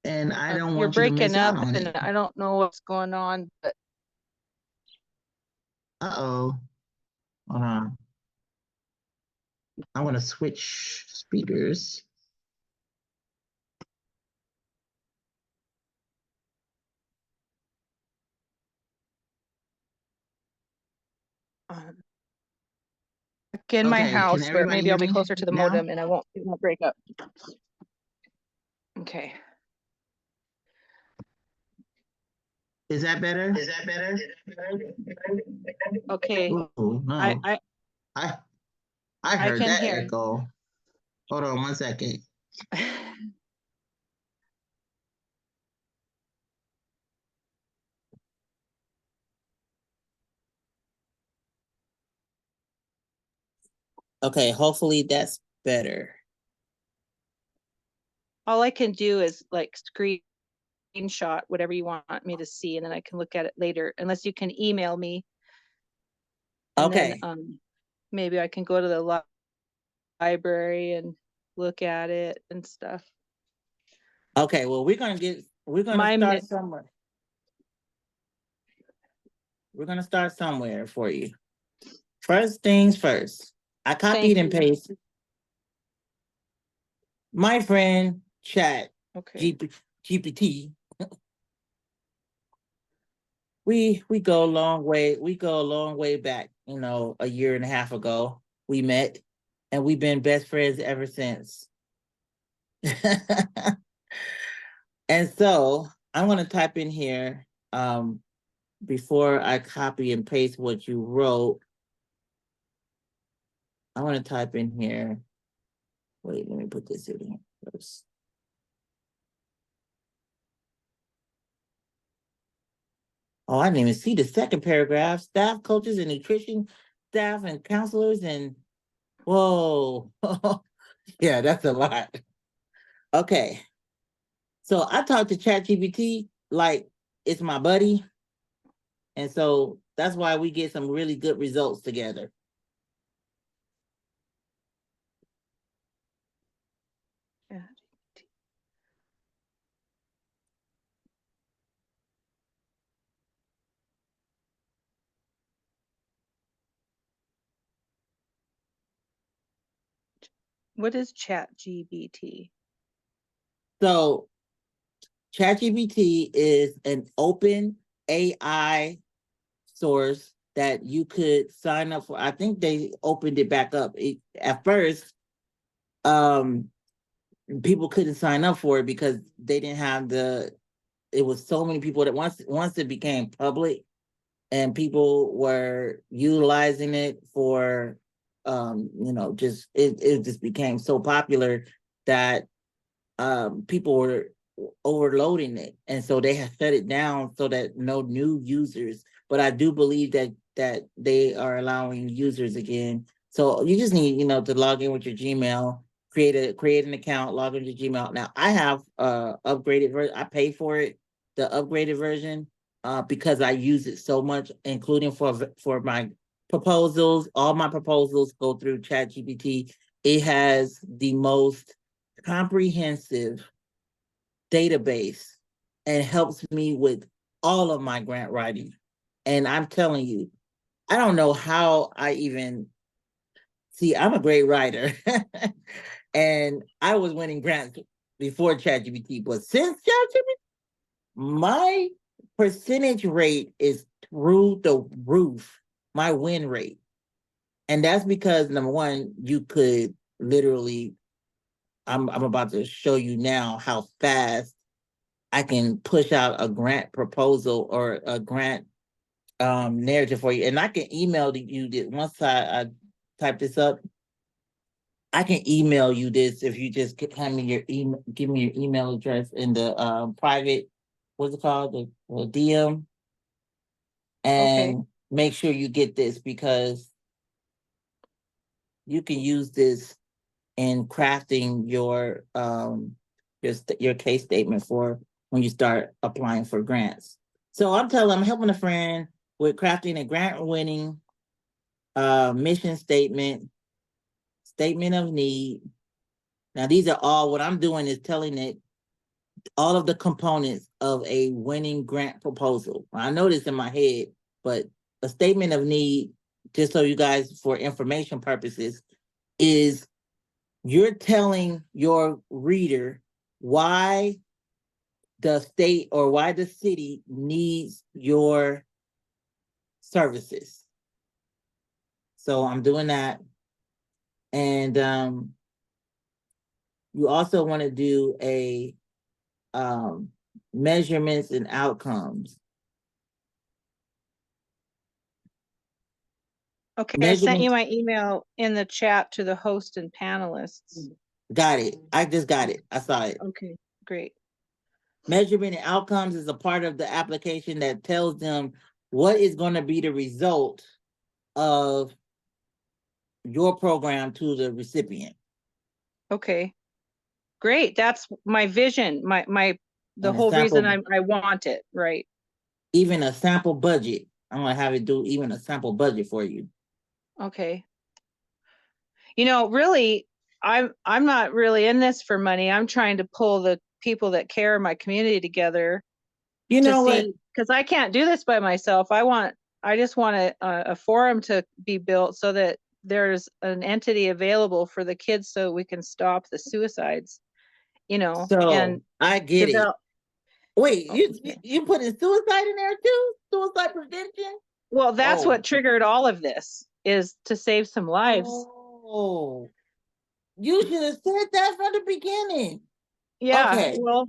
And I don't You're want you to miss breaking out up, on and it. I don't know what's going on, but Uh-oh. Hold on. I'm going to switch speakers. in my Okay, can house where everybody maybe I'll hear be me closer to the now? modem and it won't break up. Okay. Is that better? Okay. Oh, no. I I heard can that hear. echo. Hold on 1 second. Okay, hopefully that's better. All I can do is like screenshot whatever you want me to see, and then I can look at it later, unless you can email me. And Okay. then maybe I can go to the library and look at it and stuff. Okay, well, we're gonna start somewhere. We're gonna start somewhere for you. First things first. I copied and pasted my friend chat GPT. We go a long way. We go a long way back, you know, a year and a half ago. We met and we've been best friends ever since. And so I'm gonna type in here before I copy and paste what you wrote. I want to type in here. Wait, let me put this in here first. Oh, I didn't even see the second paragraph. Staff, coaches, and nutrition staff and counselors and whoa. Yeah, that's a lot. Okay. So I talked to ChatGPT like it's my buddy. And so that's why we get some really good results together. What is ChatGPT? So ChatGPT is an open AI source that you could sign up for. I think they opened it back up. At first, people couldn't sign up for it because they didn't have it was so many people that once it became public and people were utilizing it for you know, just it just became so popular that people were overloading it, and so they have shut it down so that no new users. But I do believe that they are allowing users again. So you just need, you know, to log in with your Gmail, create an account, log into Gmail. Now I have upgraded version. I pay for it, the upgraded version, because I use it so much, including for my proposals. All my proposals go through ChatGPT. It has the most comprehensive database and helps me with all of my grant writing. And I'm telling you, I don't know how I even see, I'm a great writer. And I was winning grants before ChatGPT, but since ChatGPT, my percentage rate is through the roof, my win rate. And that's because number one, you could literally, I'm about to show you now how fast I can push out a grant proposal or a grant narrative for you. And I can email you this once I type this up. I can email you this if you just hand me your email, give me your email address in the private, what's it called? The DM. And make sure you get this because you can use this in crafting your case statement for when you start applying for grants. So I'm helping a friend with crafting a grant winning mission statement, statement of need. Now these are all, what I'm doing is telling it all of the components of a winning grant proposal. I know this in my head, but a statement of need, just so you guys, for information purposes, is you're telling your reader why the state or why the city needs your services. So I'm doing that. And you also want to do a measurements and outcomes. Okay, I sent you Measurements, my email in the chat to the host and panelists. got it. I just got it. I saw it. Okay, great. Measurement and outcomes is a part of the application that tells them what is going to be the result of your program to the recipient. Okay, great. That's my vision, the And a whole reason sample, I want it, right? even a sample budget. I'm gonna have it do even a sample budget for you. Okay. You know, really, I'm not really in this for money. I'm trying to pull the people that care in my community together You to know what? see, because I can't do this by myself. I just want a forum to be built so that there's an entity available for the kids so we can stop the suicides, you know, and So I get it. develop. Wait, Oh, you putting suicide in there too? Suicide prevention? well, that's Oh, what triggered all of this, is to save some lives. oh, you should have said that from the beginning. Yeah, Okay, well,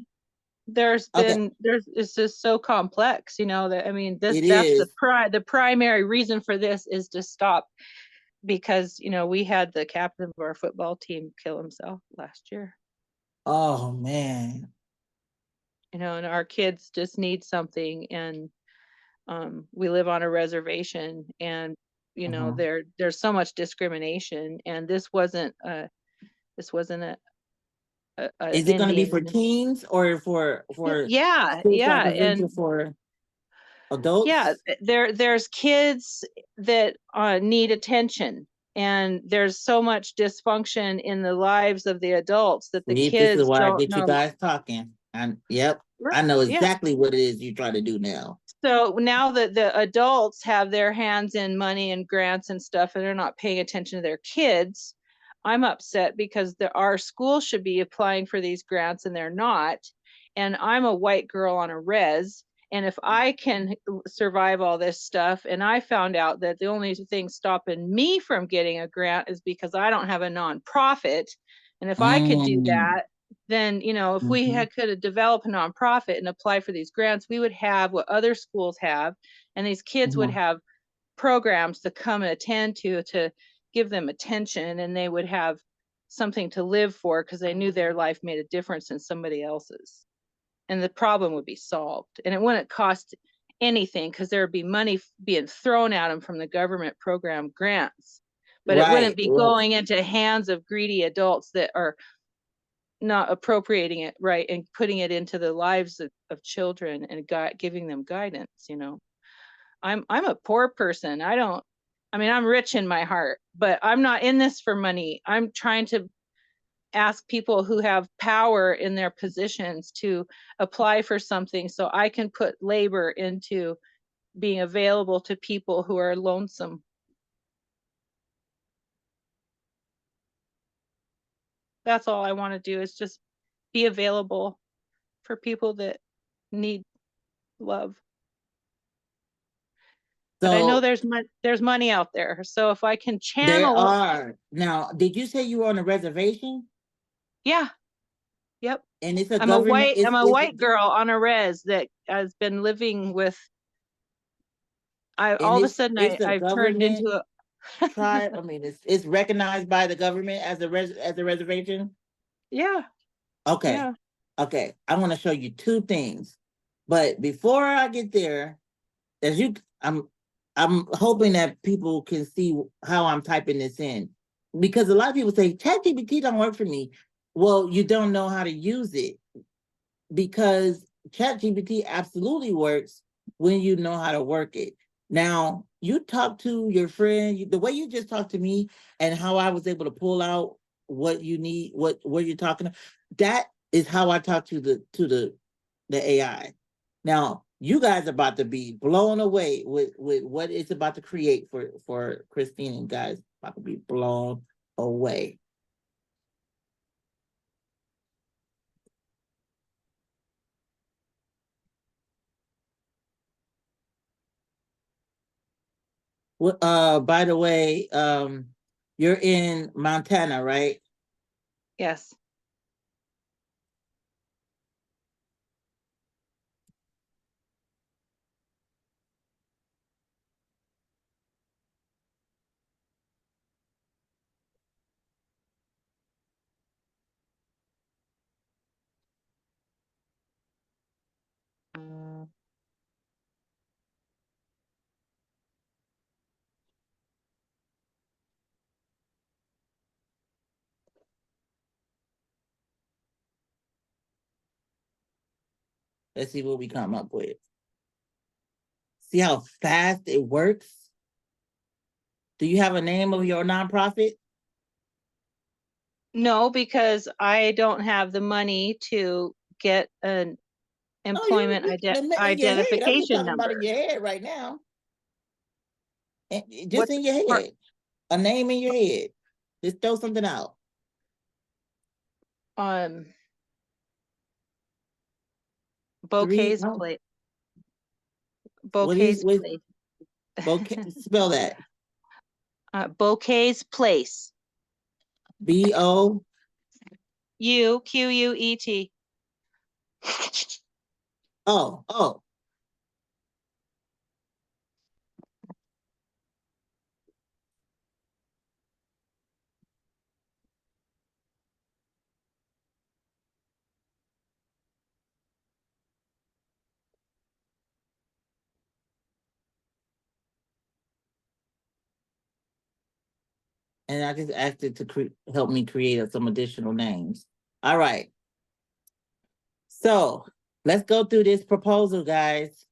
okay, it's just so complex, you know, that I mean it that's is. the primary reason for this is to stop, because you know we had the captain of our football team kill himself last year, Oh man. you know, and our kids just need something. And we live on a reservation, and you know Uh-huh. there's so much discrimination, and this wasn't a Is it going to be for Indian. teens or for Yeah, suicide yeah, prevention and for yeah, adults? there's kids that need attention, and there's so much dysfunction in the lives of the adults that the See, this is kids why I don't get you know. guys talking. And yep, Right, I know yeah. exactly what it is you try to do now. So now that the adults have their hands in money and grants and stuff, and they're not paying attention to their kids, I'm upset because our school should be applying for these grants and they're not. And I'm a white girl on a res. And if I can survive all this stuff, and I found out that the only thing stopping me from getting a grant is because I don't have a nonprofit. And if I could do Mm, that, then you know if we mhm, could develop a nonprofit and apply for these grants, we would have what other schools have, and these kids would mhm. have programs to come and attend to give them attention, and they would have something to live for because they knew their life made a difference in somebody else's, and the problem would be solved, and it wouldn't cost anything because there would be money being thrown at them from the government program grants, but it wouldn't Right, be right. going into hands of greedy adults that are not appropriating it right and putting it into the lives of children and giving them guidance, you know. I'm a poor person. I mean, I'm rich in my heart, but I'm not in this for money. I'm trying to ask people who have power in their positions to apply for something so I can put labor into being available to people who are lonesome. That's all I want to do, is just be available for people that need love. But I know So there's money out there. So if I can there channel, are now. Did you say you were on a reservation? yeah, yep. And it's a government. I'm a white girl on a res that has been living with, all of a sudden it's a I've turned government into a, tribe. I mean, it's recognized by the government as a reservation. yeah, Okay, yeah. okay. I want to show you two things, but before I get there, as you, I'm hoping that people can see how I'm typing this in, because a lot of people say ChatGPT don't work for me. Well, you don't know how to use it, because ChatGPT absolutely works when you know how to work it. Now, you talk to your friend, the way you just talked to me, and how I was able to pull out what you need, what you're talking about. That is how I talk to the AI. Now, you guys are about to be blown away with what it's about to create for Christine and guys. About to be blown away. By the way, You're in Montana, right? Yes. Let's see what we come up with. See how fast it works? Do you have a name of your nonprofit? No, because I don't have the money to get an employment In your head. I'm just identification talking about number. in your head right now. Just What's in your part- head. A name in your head. Just throw something out. Bouquets Oh, place. what is Bouquets place. bouquet? Spell that. Bouquets place. B-O. Quet. Oh. And I just asked it to help me create some additional names. All right. So let's go through this proposal, guys.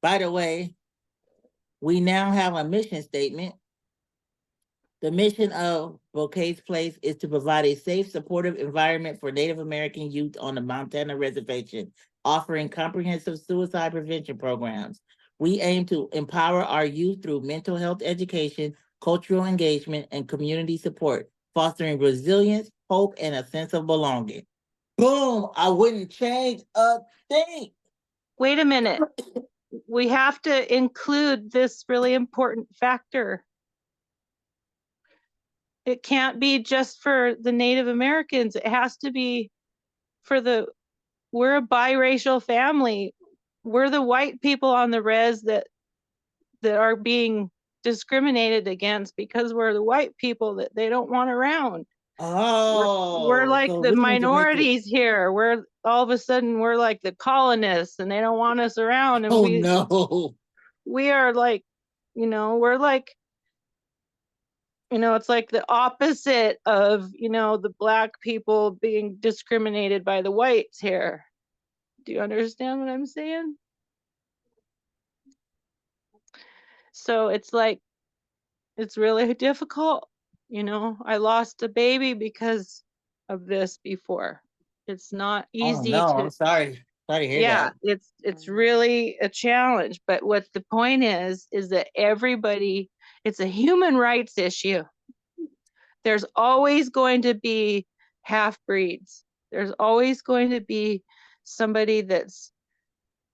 By the way, we now have a mission statement. The mission of Bouquet's Place is to provide a safe, supportive environment for Native American youth on the Montana Reservation, offering comprehensive suicide prevention programs. We aim to empower our youth through mental health education, cultural engagement, and community support, fostering resilience, hope, and a sense of belonging. Boom! I wouldn't change a thing. Wait a minute. We have to include this really important factor. It can't be just for the Native Americans. It has to be for we're a biracial family. We're the white people on the res that are being discriminated against because we're the white people that they don't want around. We're like so the we need to make it. minorities here. We're all of a sudden we're like the colonists and they don't want us around. And we are like, we're like, it's like the opposite of, the black people being discriminated by the whites here. Do you understand what I'm saying? So it's like, it's really difficult. I lost a baby because of this before. It's not easy I'm sorry. Sorry to hear that. It's really a challenge. But what the point is that everybody, it's a human rights issue. There's always going to be half-breeds. There's always going to be somebody that's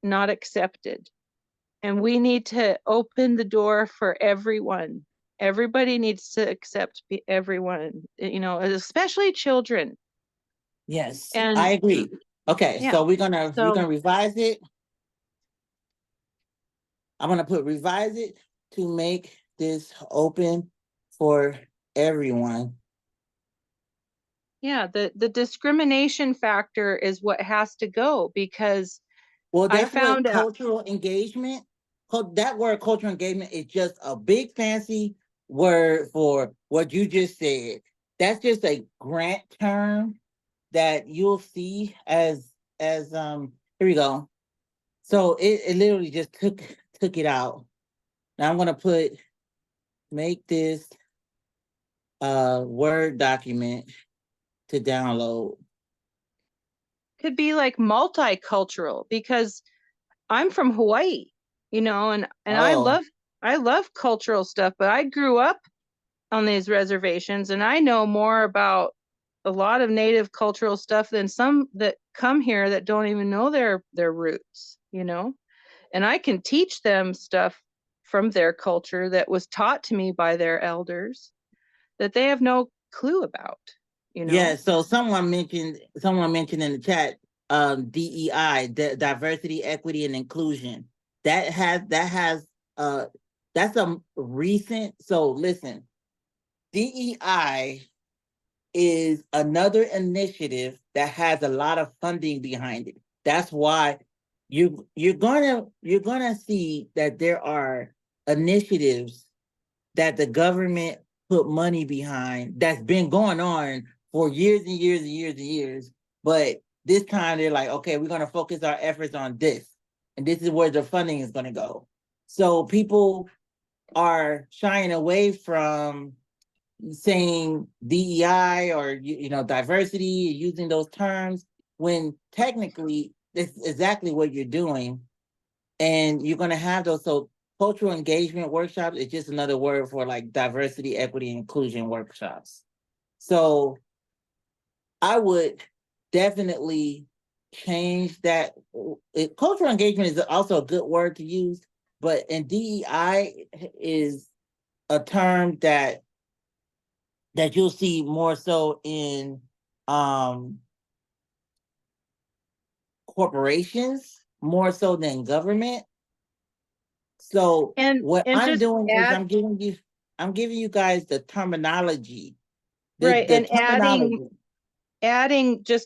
not accepted. And we need to open the door for everyone. Everybody needs to accept everyone, especially children. Yes, And I agree. Okay, yeah, so we're gonna revise it. I'm gonna put revise it to make this open for everyone. Yeah, the discrimination factor is what has to go, because Well, I that's found what out. cultural engagement. That word cultural engagement is just a big fancy word for what you just said. That's just a grant term that you'll see as here we go. So it literally just took it out. Now I'm gonna make this Word document to download. Could be like multicultural, because I'm from Hawaii, and I love cultural stuff, but I grew up on these reservations and I know more about a lot of native cultural stuff than some that come here that don't even know their roots, and I can teach them stuff from their culture that was taught to me by their elders. that they have no clue about, you know? Yeah, so someone mentioned in the chat, DEI, diversity, equity, and inclusion. That's a recent. So listen, DEI is another initiative that has a lot of funding behind it. That's why you're gonna see that there are initiatives that the government put money behind that's been going on for years and years and years and years. But this time they're like, okay, we're going to focus our efforts on this. And this is where the funding is going to go. So people are shying away from saying DEI or, diversity, using those terms, when technically this is exactly what you're doing. And you're going to have those. So cultural engagement workshops is just another word for like diversity, equity, and inclusion workshops. So I would definitely change that. Cultural engagement is also a good word to use, but in DEI is a term that you'll see more so in corporations, more so than government. So what I'm doing is I'm giving you guys the terminology. Right, the and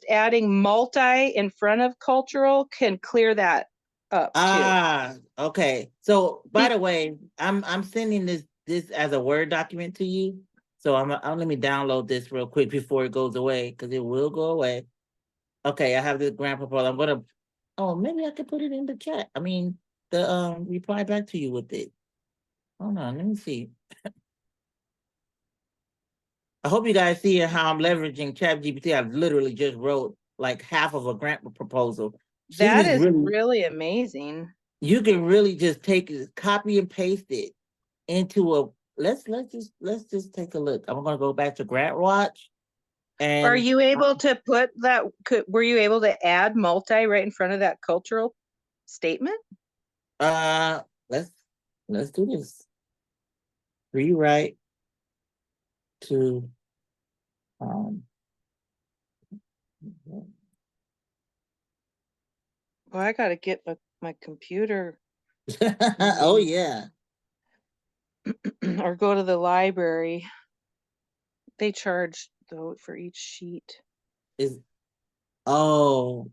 adding multi in front of cultural can clear that up too. Okay. So by the way, I'm sending this as a Word document to you. So I'm let me download this real quick before it goes away, because it will go away. Okay, I have this grant proposal. I'm gonna maybe I could put it in the chat. I mean, the reply back to you with it. Hold on, let me see. I hope you guys see how I'm leveraging ChatGPT. I've literally just wrote like half of a grant proposal. That is really amazing. You can really just take it, copy and paste it into a. Let's just take a look. I'm gonna go back to Grant Watch. And are you able to put that? Were you able to add multi right in front of that cultural statement? Let's do this. Rewrite to well, I gotta get my computer. Oh yeah. Or go to the library. They charge though for each sheet. Well,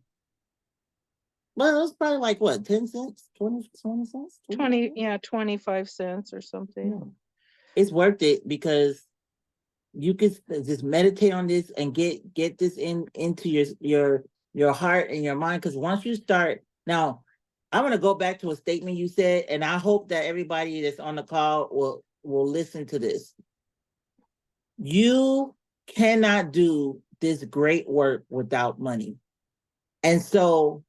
it's probably like what, 10 cents, 20 cents? 25 cents or something. Yeah. It's worth it because you can just meditate on this and get this into your heart and your mind. Because once you start, now I'm going to go back to a statement you said, and I hope that everybody that's on the call will listen to this. You cannot do this great work without money. And so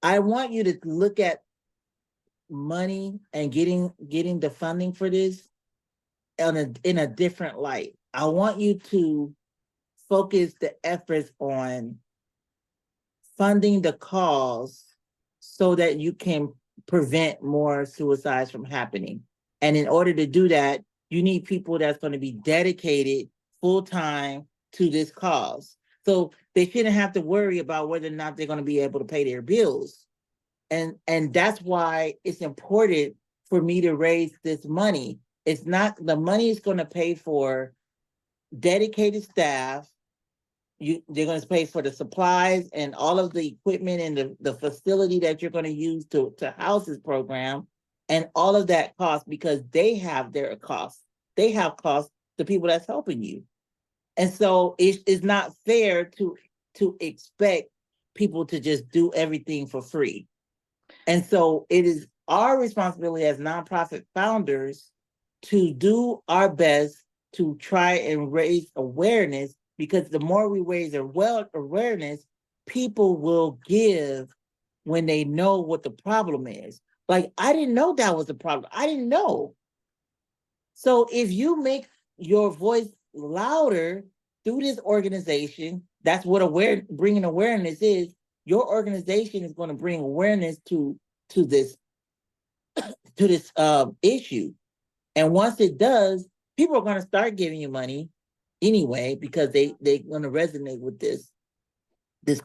I want you to look at money and getting the funding for this in a different light. I want you to focus the efforts on funding the cause so that you can prevent more suicides from happening. And in order to do that, you need people that's going to be dedicated full-time to this cause. So they shouldn't have to worry about whether or not they're going to be able to pay their bills. And that's why it's important for me to raise this money. It's not, the money is going to pay for dedicated staff. They're going to pay for the supplies and all of the equipment and the facility that you're going to use to house this program, and all of that cost, because they have their costs. They have costs, the people that's helping you. And so it's not fair to expect people to just do everything for free. And so it is our responsibility as nonprofit founders to do our best to try and raise awareness, because the more we raise awareness, people will give when they know what the problem is. Like, I didn't know that was a problem. I didn't know. So if you make your voice louder through this organization, that's what bringing awareness is. Your organization is going to bring awareness to this issue. And once it does, people are going to start giving you money anyway, because they're going to resonate with this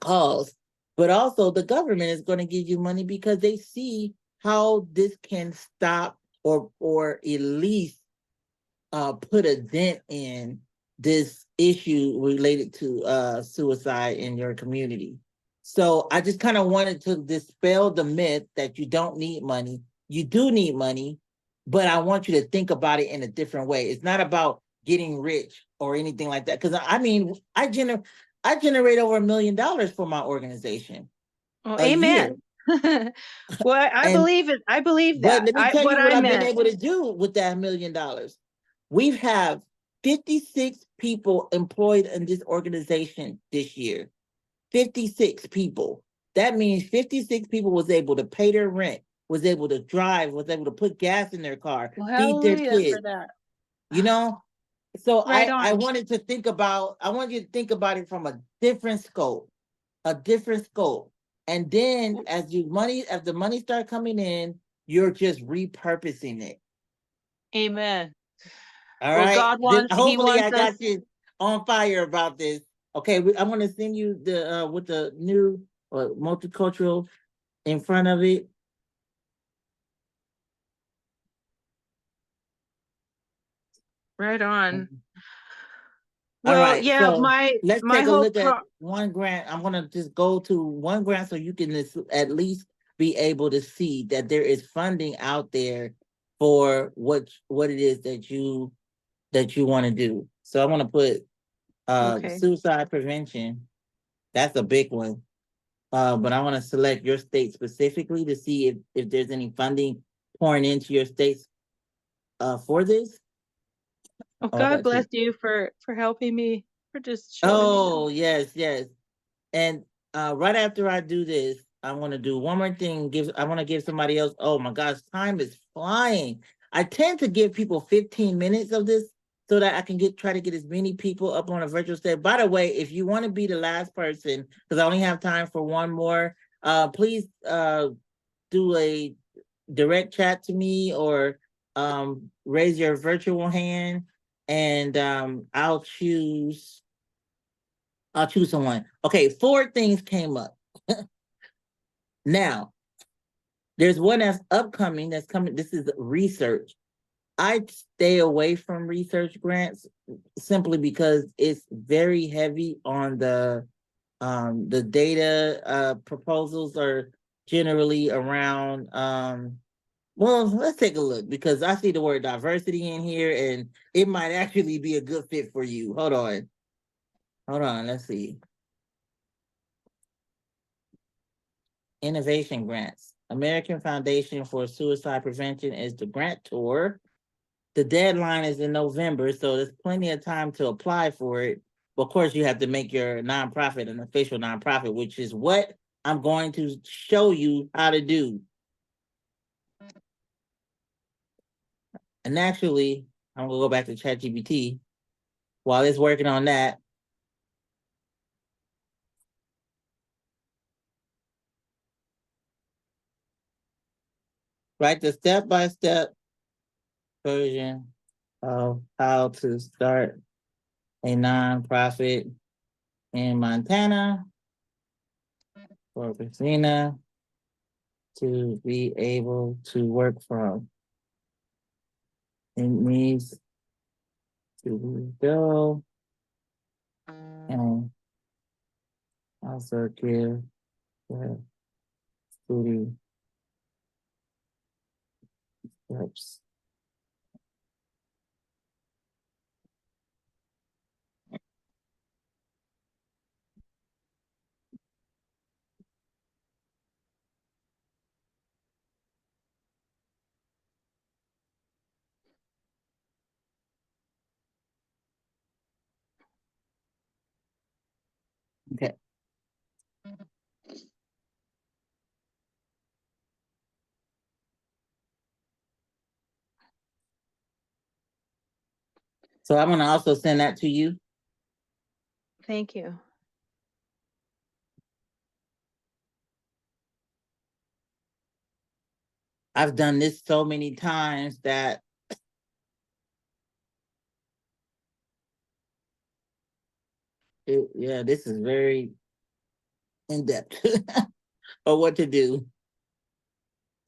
cause. But also the government is going to give you money because they see how this can stop or at least put a dent in this issue related to suicide in your community. So I just kind of wanted to dispel the myth that you don't need money. You do need money, but I want you to think about it in a different way. It's not about getting rich or anything like that. Because I mean, I generate over $1 million for my organization Well, a year. amen. Well, I And believe it. I believe but that. let me tell What you what I I've been meant. able to do with that $1 million. We have 56 people employed in this organization this year. 56 people. That means 56 people was able to pay their rent, was able to drive, was able to put gas in their car, Well, feed their hallelujah kids. for that. You know? So Right I on. wanted to think about, I want you to think about it from a different scope, a different scope. And then as the money start coming in, you're just repurposing it. Amen. All Well, right. God wants, he Hopefully I wants us. got you on fire about this. Okay, I'm gonna send you the with the new multicultural in front of it. Right on. All Well, right, yeah, so let's my take a whole look at one grant. I'm gonna just go to one grant so you can at least be able to see that there is funding out there for what it is that you want to do. So I want to put okay. suicide prevention. That's a big one. But I want to select your state specifically to see if there's any funding pouring into your states for this. Oh, Oh, I God got bless you. you for helping me, for just showing me. Oh, yes, yes. And right after I do this, I want to do one more thing. I want to give somebody else. Oh my gosh, time is flying. I tend to give people 15 minutes of this so that I can try to get as many people up on a virtual stage. By the way, if you want to be the last person, because I only have time for one more, please do a direct chat to me or raise your virtual hand, and I'll choose someone. Okay, 4 things came up. Now, there's one that's upcoming that's coming. This is research. I stay away from research grants simply because it's very heavy on the data. Proposals are generally around well, let's take a look because I see the word diversity in here and it might actually be a good fit for you. Hold on. Let's see. Innovation grants. American Foundation for Suicide Prevention is the grantor. The deadline is in November, so there's plenty of time to apply for it. But of course, you have to make your nonprofit an official nonprofit, which is what I'm going to show you how to do. And actually, I'm gonna go back to ChatGPT while it's working on that. Write the step-by-step version of how to start a nonprofit in Montana for Christina to be able to work from. It needs to go and also give the city steps. Okay. So I'm gonna also send that to you. Thank you. I've done this so many times that Yeah, this is very in depth of what to do.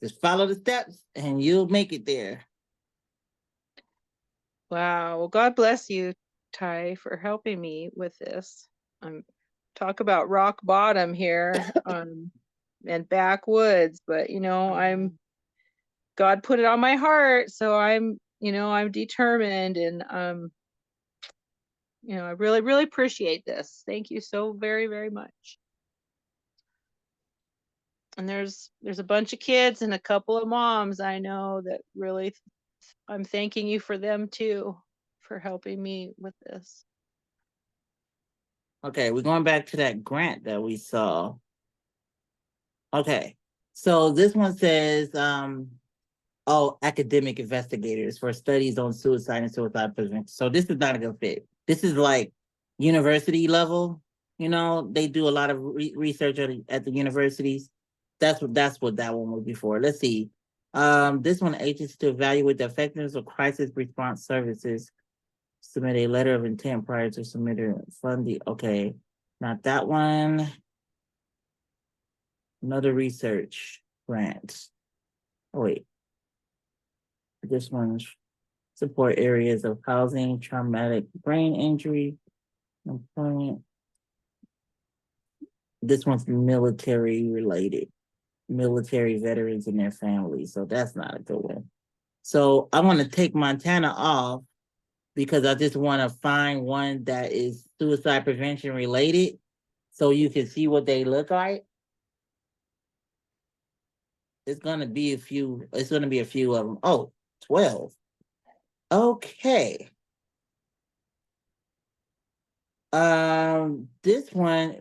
Just follow the steps and you'll make it there. Wow. Well, God bless you, Ty, for helping me with this. Talk about rock bottom here, and backwoods, but God put it on my heart, so I'm determined, and I really, really appreciate this. Thank you so very, very much. And there's a bunch of kids and a couple of moms I know that really, I'm thanking you for them too, for helping me with this. Okay, we're going back to that grant that we saw. Okay, so this one says, academic investigators for studies on suicide and suicide prevention. So this is not a good fit. This is like university level. They do a lot of research at the universities. That's what that one would be for. Let's see. This one, agency to evaluate the effectiveness of crisis response services. Submit a letter of intent prior to submitting funding. Okay, not that one. Another research grant. Oh, wait. This one's support areas of housing, traumatic brain injury, employment. This one's military related, military veterans and their families. So that's not a good one. So I want to take Montana off because I just want to find one that is suicide prevention related so you can see what they look like. It's going to be a few of them. Oh, 12. Okay. This one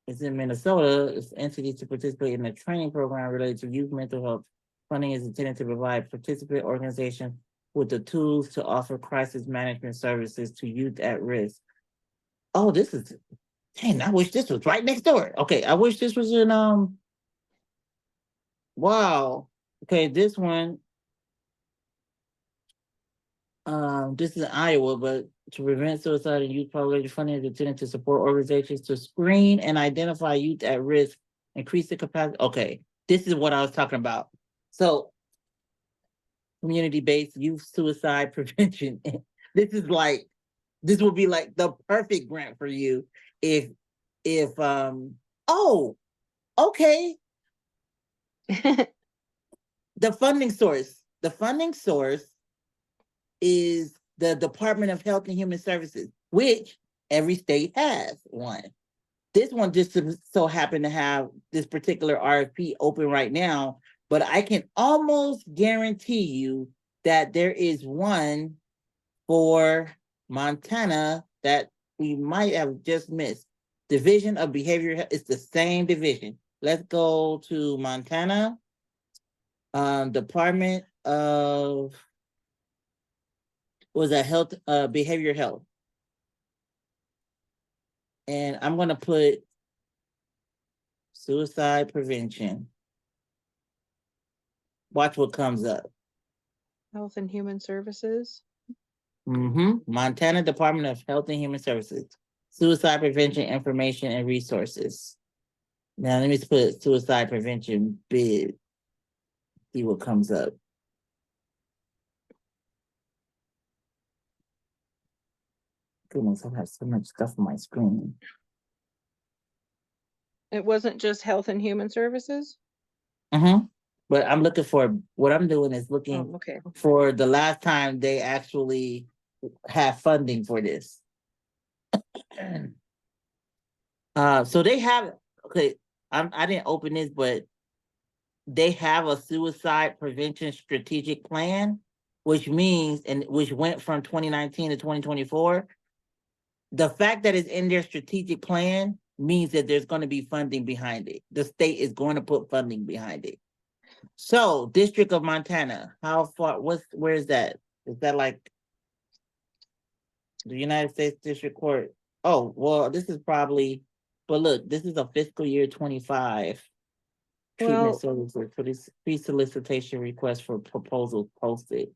is in Minnesota. It's entities to participate in a training program related to youth mental health. Funding is intended to provide participant organizations with the tools to offer crisis management services to youth at risk. Oh, I wish this was right next door. Okay, I wish this was in wow. Okay, this one. This is in Iowa, but to prevent suicide and youth population funding is intended to support organizations to screen and identify youth at risk, increase the capacity. Okay, this is what I was talking about. So, community-based youth suicide prevention. This would be like the perfect grant for you if oh, okay. The funding source is the Department of Health and Human Services, which every state has one. This one just so happened to have this particular RFP open right now, but I can almost guarantee you that there is one for Montana that we might have just missed. Division of Behavioral Health. It's the same division. Let's go to Montana. Department of health, behavioral health. And I'm going to put suicide prevention. Watch what comes up. Health and Human Services. Montana Department of Health and Human Services. Suicide prevention information and resources. Now let me just put suicide prevention bid. See what comes up. Goodness, I have so much stuff on my screen. It wasn't just Health and Human Services? But I'm looking for, what I'm doing is looking okay. for the last time they actually have funding for this. So they have, okay, I didn't open this, but they have a suicide prevention strategic plan, which means, and which went from 2019 to 2024. The fact that it's in their strategic plan means that there's going to be funding behind it. The state is going to put funding behind it. So, District of Montana, how far, where is that? Is that like the United States District Court? Oh, well, this is probably, but look, this is a fiscal year 25 treatment services for this pre-solicitation request for proposals posted.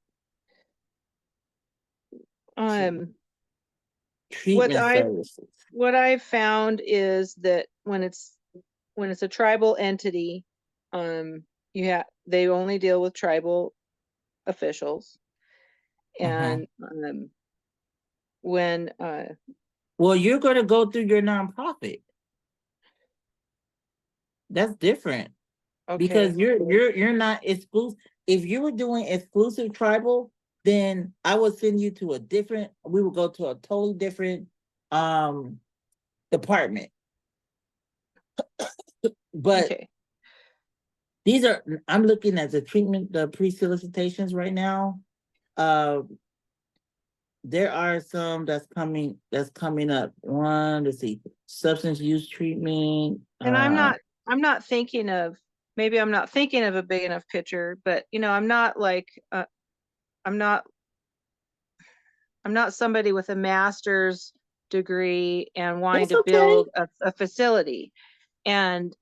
treatment services. What I've found is that when it's a tribal entity, they only deal with tribal officials. And when well, you're going to go through your nonprofit. That's different. okay, Because you're not exclusive. If you were doing exclusive tribal, then I would send you to we would go to a totally different department. But okay. I'm looking at the pre-solicitations right now. There are some that's coming up. Let's see, substance use treatment. And I'm not thinking of, maybe I'm not thinking of a big enough picture, but I'm not like I'm not somebody with a master's degree and wanting to build a facility. And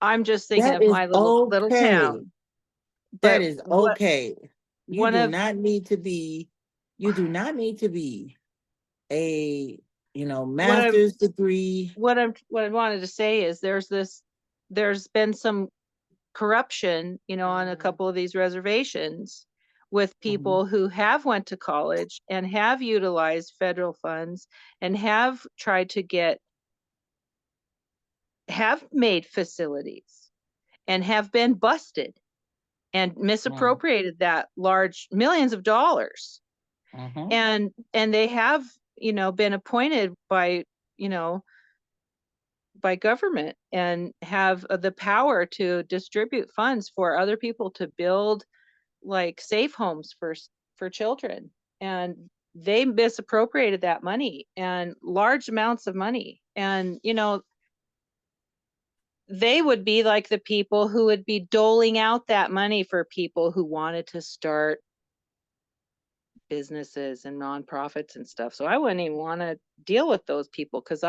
I'm just thinking of my little town. That is okay. You do not need to be a master's degree. What I wanted to say is there's been some corruption, on a couple of these reservations with people who have went to college and have utilized federal funds and have tried to have made facilities and have been busted and misappropriated that large millions of dollars. And they have, been appointed by government and have the power to distribute funds for other people to build like safe homes for children. And they misappropriated that money, and large amounts of money. And they would be like the people who would be doling out that money for people who wanted to start businesses and nonprofits and stuff. So I wouldn't even want to deal with those people, because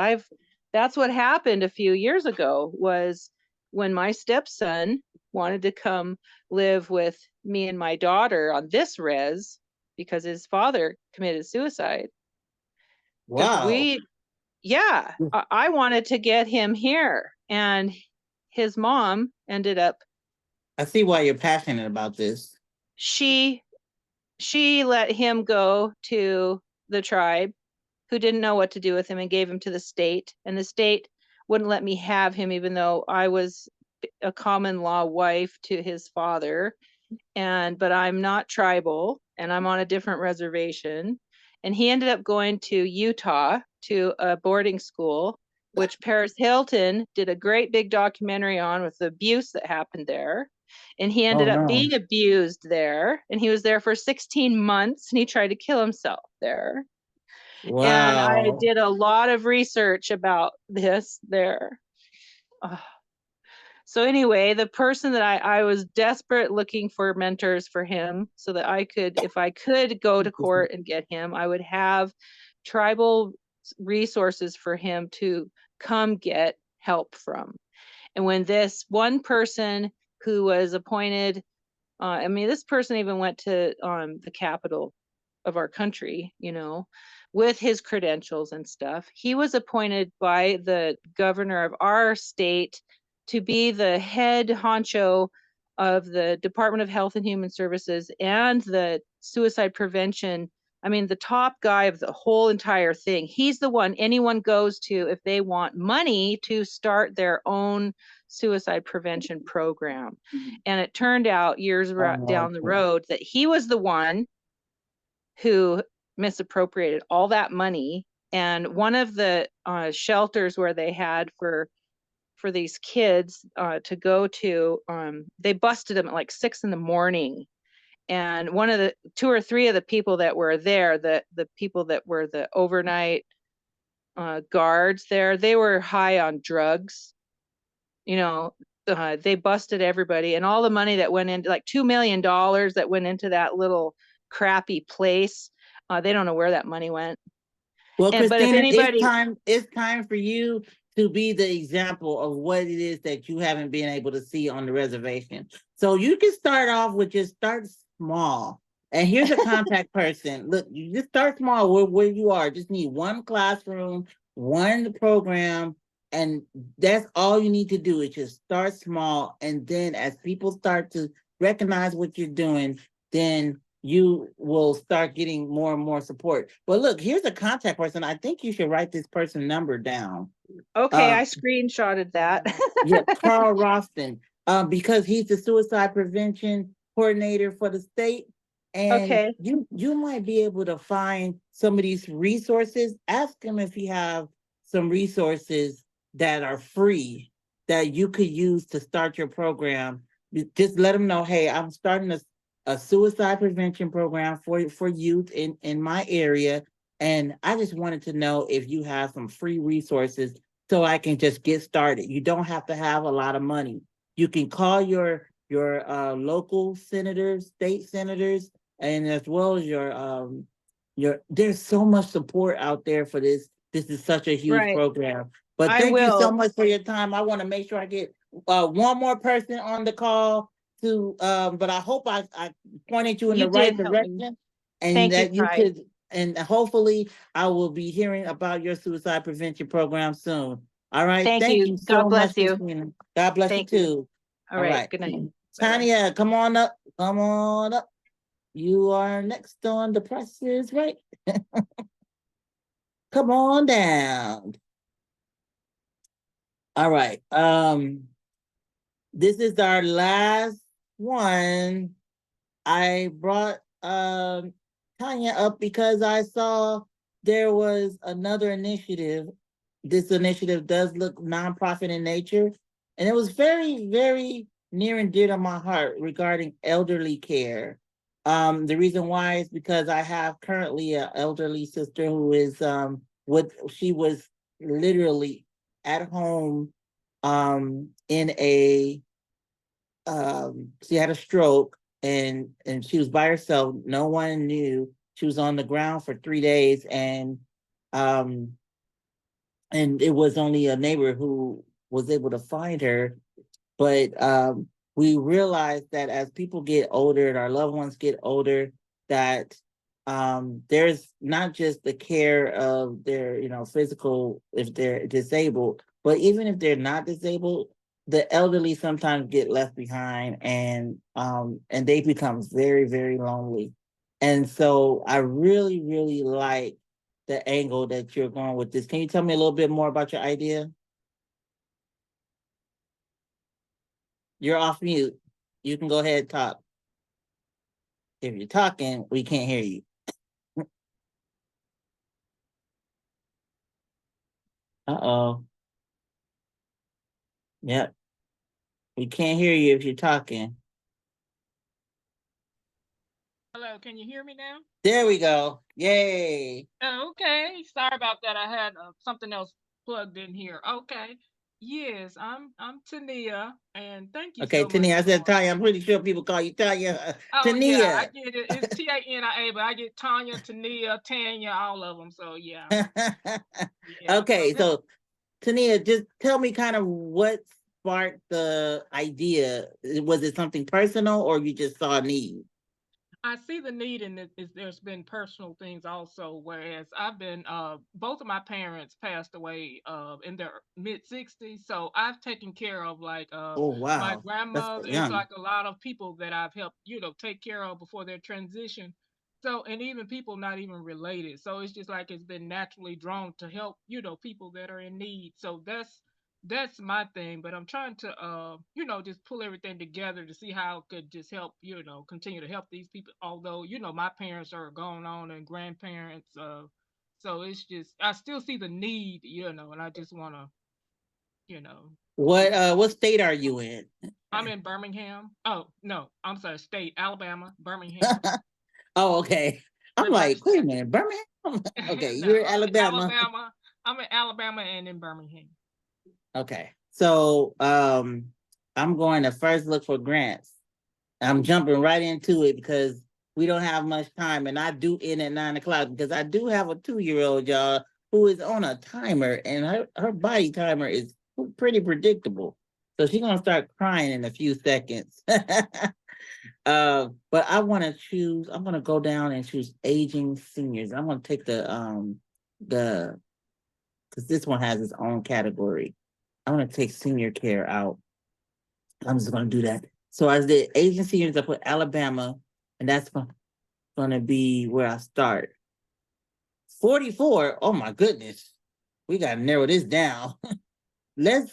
that's what happened a few years ago, was when my stepson wanted to come live with me and my daughter on this res because his father committed suicide. Wow. I wanted to get him here, and his mom ended up. I see why you're passionate about this. She let him go to the tribe, who didn't know what to do with him, and gave him to the state. And the state wouldn't let me have him, even though I was a common law wife to his father. But I'm not tribal, and I'm on a different reservation. And he ended up going to Utah to a boarding school, which Paris Hilton did a great big documentary on, with the abuse that happened there. And he ended up being abused there, and he was there for 16 months, and he tried to kill himself there. Wow. And I did a lot of research about this there. So anyway, the person that I was desperate looking for mentors for him, so that if I could go to court and get him, I would have tribal resources for him to come get help from. And when this one person who was appointed, this person even went to the capital of our country, with his credentials and stuff. He was appointed by the governor of our state to be the head honcho of the Department of Health and Human Services and the suicide prevention. The top guy of the whole entire thing. He's the one anyone goes to if they want money to start their own suicide prevention program. And it turned out years down the road that he was the one who misappropriated all that money. And one of the shelters where they had for these kids to go to, they busted them at like 6 a.m. And one of the 2 or 3 of the people that were there, the people that were the overnight guards there, they were high on drugs. They busted everybody, and all the money that went into, like $2 million that went into that little crappy place, they don't know where that money went. Well, Christina, but if anybody, it's time for you to be the example of what it is that you haven't been able to see on the reservation. So you can start off with start small. And here's a contact person. Look, you just start small where you are. Just need one classroom, one program, and that's all you need to do is just start small. And then as people start to recognize what you're doing, then you will start getting more and more support. But look, here's a contact person. I think you should write this person number down. Okay, I Um, screenshotted that. yeah, Carl Roston, because he's the suicide prevention coordinator for the state. And Okay, you might be able to find some of these resources. Ask him if he have some resources that are free that you could use to start your program. Just let him know, hey, I'm starting a suicide prevention program for youth in my area. And I just wanted to know if you have some free resources so I can just get started. You don't have to have a lot of money. You can call your local senators, state senators, and as well as your. There's so much support out there for this. This is such a huge right. program. But I thank you so will. much for your time. I want to make sure I get one more person on the call to. But I hope I pointed you in You the right did help me. direction, and Thank you, that you Ty. could. And hopefully, I will be hearing about your suicide prevention program soon. All right. Thank Thank you. you God so much, bless you. Christina. God bless you Thank you. too. All All right. right. Good night. Bye-bye. Tanya, come on up. Come on up. You are next on the presses, right? Come on down. All right. This is our last one. I brought Tanya up because I saw there was another initiative. This initiative does look nonprofit in nature, and it was very, very near and dear to my heart regarding elderly care. The reason why is because I have currently an elderly sister who is what she was literally at home in a she had a stroke and she was by herself. No one knew. She was on the ground for 3 days um and it was only a neighbor who was able to find her. But we realized that as people get older and our loved ones get older, that there's not just the care of their, physical if they're disabled, but even if they're not disabled, the elderly sometimes get left behind and they become very, very lonely. And so I really, really like the angle that you're going with this. Can you tell me a little bit more about your idea? You're off mute. You can go ahead and talk. If you're talking, we can't hear you. Uh-oh. Yep. We can't hear you if you're talking. Hello, can you hear me now? There we go. Yay. Oh, okay. Sorry about that. I had something else plugged in here. Okay. Yes, I'm Tania, and thank you Okay, so much Tania. I said for. Tanya. I'm pretty sure people call you Tanya. Oh yeah, I Tania. get it. It's Tania, but I get Tanya, Tania, Tanya, all of them. So yeah, yeah. So Okay, this so Tania, just tell me kind of what sparked the idea. Was it something personal or you just saw a need? I see the need in it is there's been personal things also, whereas I've been both of my parents passed away in their mid 60s. So I've taken care of like Oh, my wow. That's grandmother. It's young. like a lot of people that I've helped, take care of before their transition. So and even people not even related. So it's just like it's been naturally drawn to help, people that are in need. So that's my thing, but I'm trying to just pull everything together to see how it could just help, continue to help these people, although my parents are gone on and grandparents, so it's just I still see the need, and I just want to, you know just What state are you in? I'm in Birmingham. Oh no, I'm sorry, state Alabama, Birmingham. Oh, okay. I'm But like like, wait a minute, Birmingham? Okay, no, you're in I'm in Alabama. Alabama. I'm in Alabama and in Birmingham. Okay. So I'm going to first look for grants. I'm jumping right into it because we don't have much time and I do end at 9 o'clock because I do have a 2-year-old, y'all, who is on a timer and her body timer is pretty predictable. So she's gonna start crying in a few seconds. But I want to choose. I'm going to go down and choose aging seniors. I'm going to take the because this one has its own category. I'm going to take senior care out. I'm just going to do that. So as the aging seniors, I put Alabama, and that's going to be where I start. 44. Oh my goodness, we got to narrow this down. Let's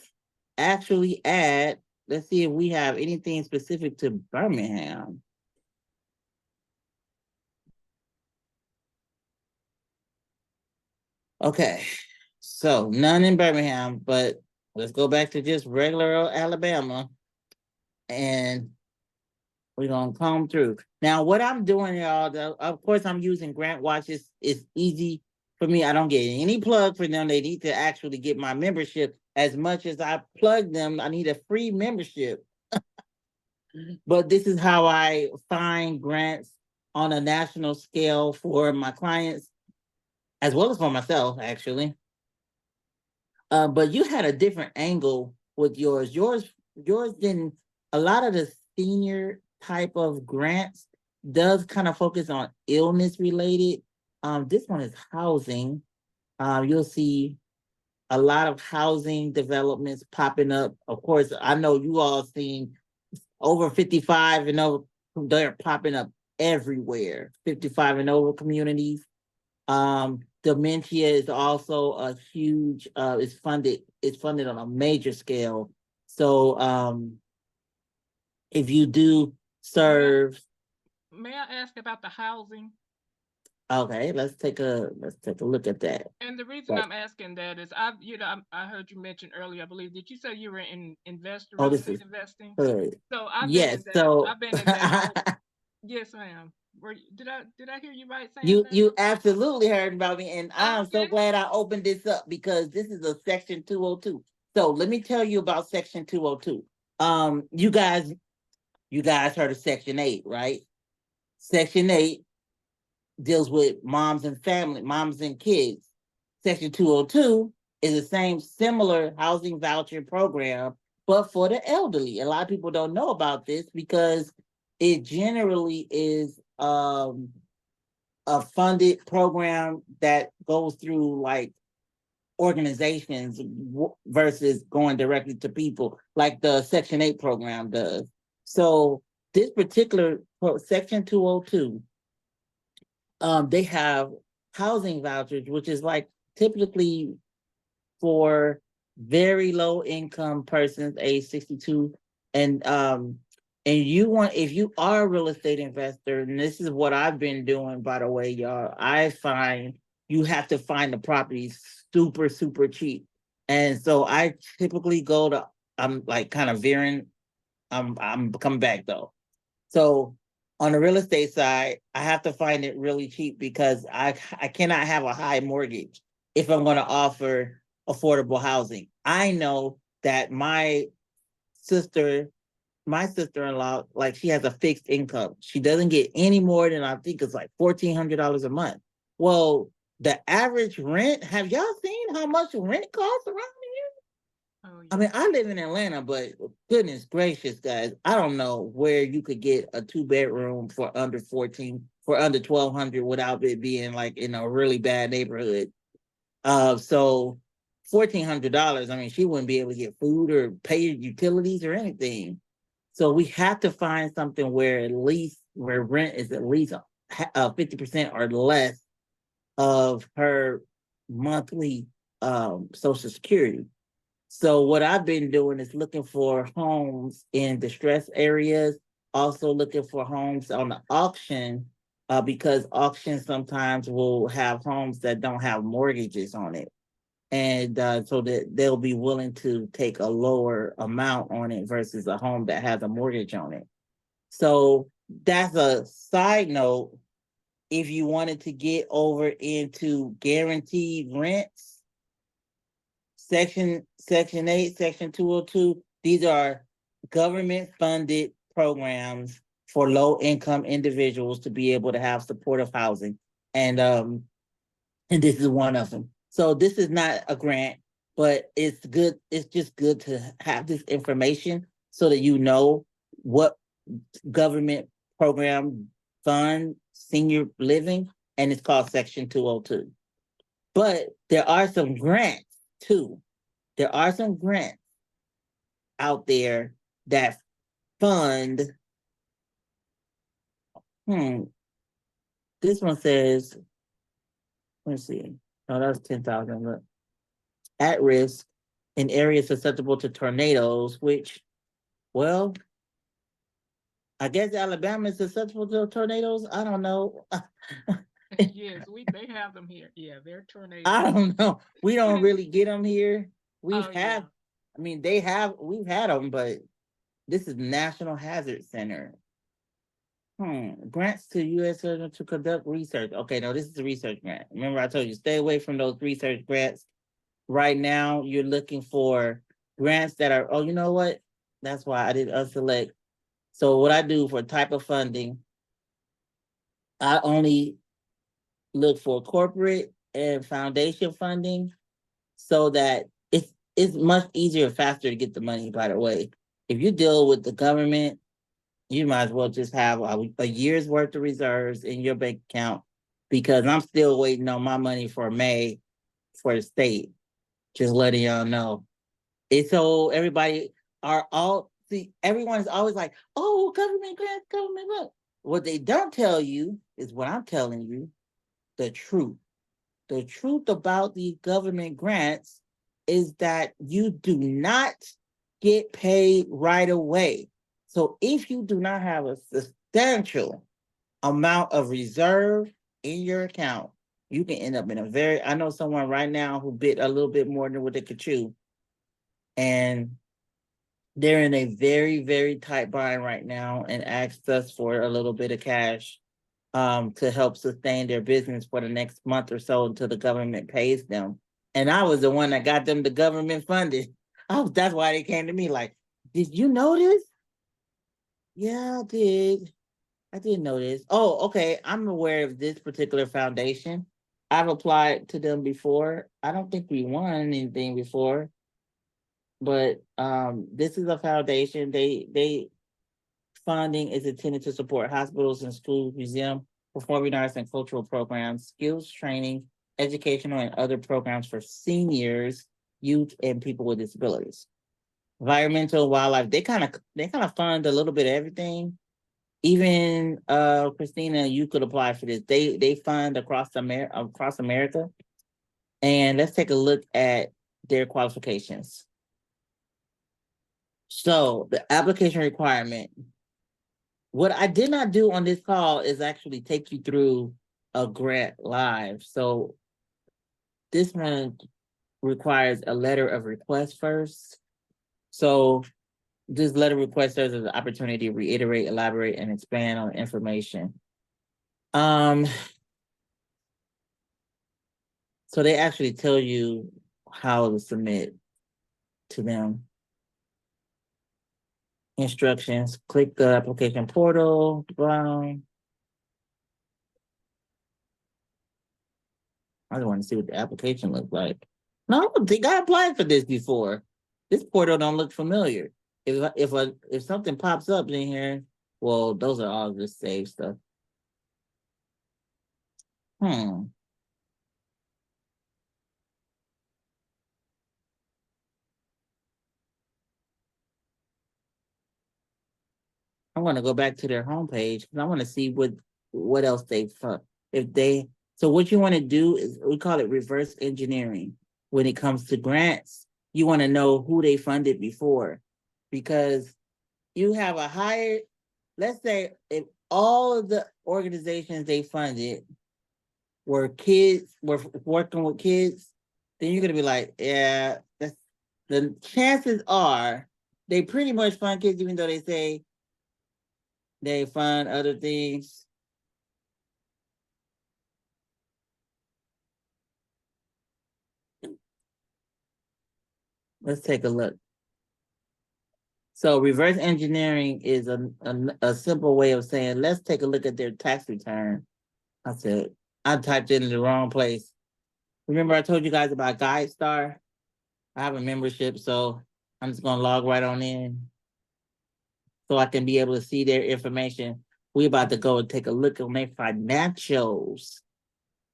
actually add. Let's see if we have anything specific to Birmingham. Okay, so none in Birmingham, but let's go back to just regular old Alabama, and we're gonna comb through. Now, what I'm doing, y'all, of course, I'm using Grant Watches. It's easy for me. I don't get any plug for them. They need to actually get my membership. As much as I plug them, I need a free membership. But this is how I find grants on a national scale for my clients, as well as for myself, actually. But you had a different angle with yours. Yours didn't. A lot of the senior type of grants does kind of focus on illness related. This one is housing. You'll see a lot of housing developments popping up. Of course, I know you all seen over 55 and over. They're popping up everywhere. 55 and over communities. Dementia is also a huge, it's funded on a major scale. So if you do serve, May I ask about the housing? okay, let's take a look at that. And the reason Right. I'm asking that is I heard you mention earlier, I believe, did you say you were in Oh, real this estate is investing? good. So I've been Yes, in that. so I've been in that whole. Yes, ma'am. Did I hear you right saying you that? you absolutely heard about me, and I'm so Okay. glad I opened this up because this is a section 202. So let me tell you about section 202. You guys heard of section 8, right? Section 8 deals with moms and kids. Section 202 is the same similar housing voucher program, but for the elderly. A lot of people don't know about this because it generally is a funded program that goes through like organizations versus going directly to people like the Section 8 program does. So this particular Section 202, they have housing vouchers, which is like typically for very low income persons age 62. And if you are a real estate investor, and this is what I've been doing, by the way, y'all, I find you have to find the properties super, super cheap. And so I typically go to, I'm like kind of veering, I'm coming back though. So on the real estate side, I have to find it really cheap because I cannot have a high mortgage if I'm going to offer affordable housing. I know that sister, my sister-in-law, like she has a fixed income. She doesn't get any more than I think it's like $1,400 a month. Well, the average rent, have y'all seen how much rent costs around here? Oh, I yeah. mean, I live in Atlanta, but goodness gracious, guys, I don't know where you could get a 2-bedroom for under 1,200 without it being like in a really bad neighborhood. So $1,400, I mean, she wouldn't be able to get food or pay utilities or anything. So we have to find something where rent is at least 50% or less of her monthly Social Security. So what I've been doing is looking for homes in distressed areas, also looking for homes on the auction, because auctions sometimes will have homes that don't have mortgages on it. And so that they'll be willing to take a lower amount on it versus a home that has a mortgage on it. So that's a side note. If you wanted to get over into guaranteed rents, Section 8, Section 202, these are government funded programs for low income individuals to be able to have supportive housing. And this is one of them. So this is not a grant, but it's good. It's just good to have this information so that you know what government program fund senior living, and it's called Section 202. But there are some grants too. There are some grants out there that fund. This one says, let's see. Oh, that's 10,000. Look, at risk in areas susceptible to tornadoes, which, well, I guess Alabama is susceptible to tornadoes. I don't know. Yes, they have them here. Yeah, they're tornadoes. I don't know. We don't really get them here. We've Oh, had, yeah. I mean, we've had them, but this is National Hazard Center. Grants to U.S. to conduct research. Okay, no, this is a research grant. Remember, I told you, stay away from those research grants. Right now, you're looking for grants that are, oh, you know what? That's why I did unselect. So what I do for type of funding, I only look for corporate and foundation funding so that it's much easier and faster to get the money, by the way. If you deal with the government, you might as well just have a year's worth of reserves in your bank account, because I'm still waiting on my money for May for the state. Just letting y'all know. It's so everybody everyone is always like, oh, government grants, government grants. What they don't tell you is what I'm telling you, the truth. The truth about these government grants is that you do not get paid right away. So if you do not have a substantial amount of reserve in your account, you can end up in I know someone right now who bit a little bit more than what they could chew. And they're in a very, very tight bind right now and asked us for a little bit of cash to help sustain their business for the next month or so until the government pays them. And I was the one that got them the government funded. That's why they came to me like, did you know this? Yeah, I did. I didn't know this. Oh, okay. I'm aware of this particular foundation. I've applied to them before. I don't think we won anything before, but this is a foundation. They funding is intended to support hospitals and schools, museums, performing arts and cultural programs, skills training, educational and other programs for seniors, youth, and people with disabilities. Environmental, wildlife, they kind of fund a little bit of everything. Even Christina, you could apply for this. They fund across America. And let's take a look at their qualifications. So the application requirement. What I did not do on this call is actually take you through a grant live. So this one requires a letter of request first. So this letter of request serves as an opportunity to reiterate, elaborate, and expand on information. So they actually tell you how to submit to them. Instructions, click the application portal. I just want to see what the application looks like. No, I don't think I applied for this before. This portal don't look familiar. If something pops up in here, well, those are all just saved stuff. I'm going to go back to their homepage because I want to see what else they fund. So what you want to do is, we call it reverse engineering. When it comes to grants, you want to know who they funded before, because you have a higher, let's say if all of the organizations they funded were working with kids, then you're going to be like, yeah, the chances are they pretty much fund kids, even though they say they fund other things. Let's take a look. So reverse engineering is a simple way of saying, let's take a look at their tax return. I typed it in the wrong place. Remember I told you guys about GuideStar? I have a membership, so I'm just going to log right on in. so I can be able to see their information. We about to go and take a look on their financials.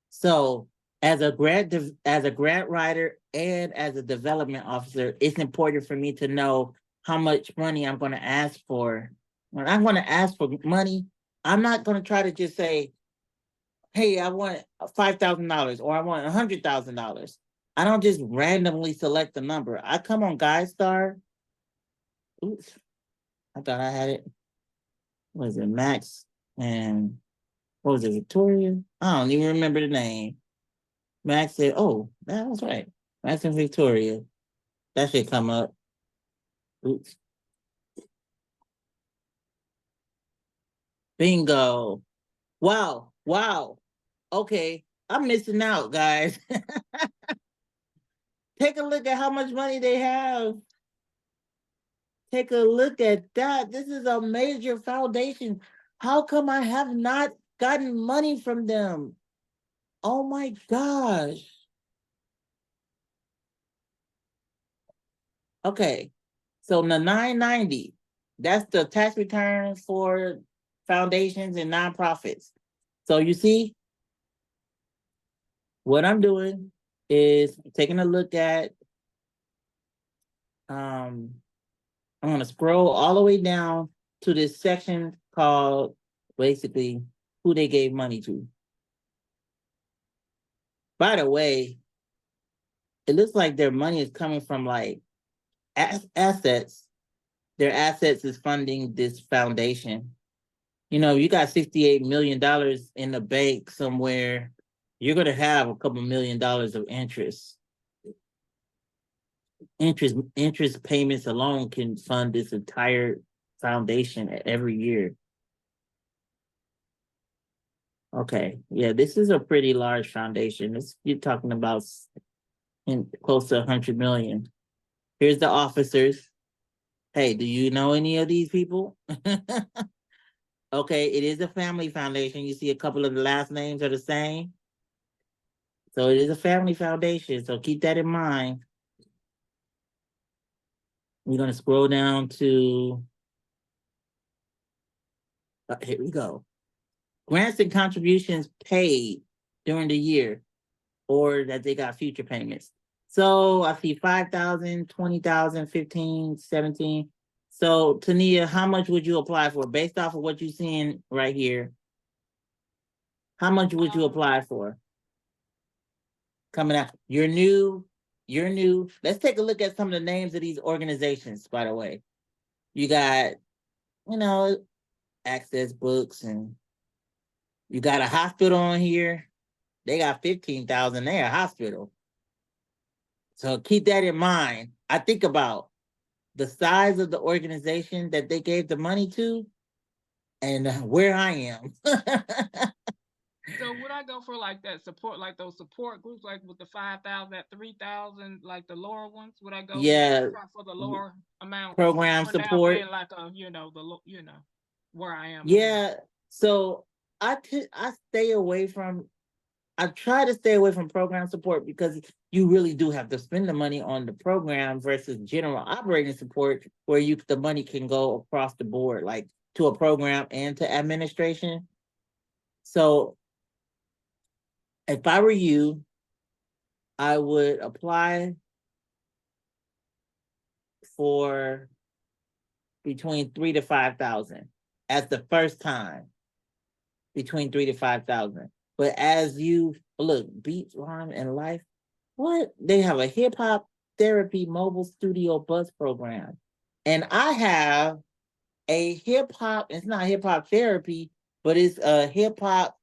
So as a grant writer and as a development officer, it's important for me to know how much money I'm going to ask for. When I'm going to ask for money, I'm not going to try to just say, hey, I want $5,000 or I want $100,000. I don't just randomly select the number. I come on GuideStar. Oops, I thought I had it. What is it, Max? And what was it, Victoria? I don't even remember the name. Max said, oh, that was right. Max and Victoria. That should come up. Oops. Bingo. Wow. Wow. Okay. I'm missing out, guys. Take a look at how much money they have. Take a look at that. This is a major foundation. How come I have not gotten money from them? Oh my gosh. Okay. So the 990, that's the tax return for foundations and nonprofits. So you see, what I'm doing is taking a look at, I'm gonna scroll all the way down to this section called basically who they gave money to. By the way, it looks like their money is coming from like assets. Their assets is funding this foundation. You know, you got $68 million in the bank somewhere, you're going to have a couple $1 million of interest. Interest payments alone can fund this entire foundation every year. Okay, yeah, this is a pretty large foundation. You're talking about close to 100 million. Here's the officers. Hey, do you know any of these people? Okay, it is a family foundation. You see a couple of the last names are the same. So it is a family foundation. So keep that in mind. We're going to scroll down to, here we go. Grants and contributions paid during the year or that they got future payments. So I see 5,000, 20,000, 15, 17. So Tania, how much would you apply for based off of what you're seeing right here? How much would you apply for? Coming out, you're new. Let's take a look at some of the names of these organizations, by the way. You got, you know, Access Books, and you got a hospital on here. They got 15,000 there, a hospital. So keep that in mind. I think about the size of the organization that they gave the money to and where I am. So would I go for like that support, like those support groups, like with the 5,000, that 3,000, like the lower ones? Would I go Yeah, try for the lower amount program for now support. being like a, where I am now? Yeah, so I stay away from, I try to stay away from program support because you really do have to spend the money on the program versus general operating support where the money can go across the board, like to a program and to administration. So if I were you, I would apply for between 3 to 5,000 as the first time, between 3 to 5,000. But as you look, Beat Rhyme and Life, what? They have a hip hop therapy mobile studio bus program. And I have a hip hop, it's not hip hop therapy, but it's a hip hop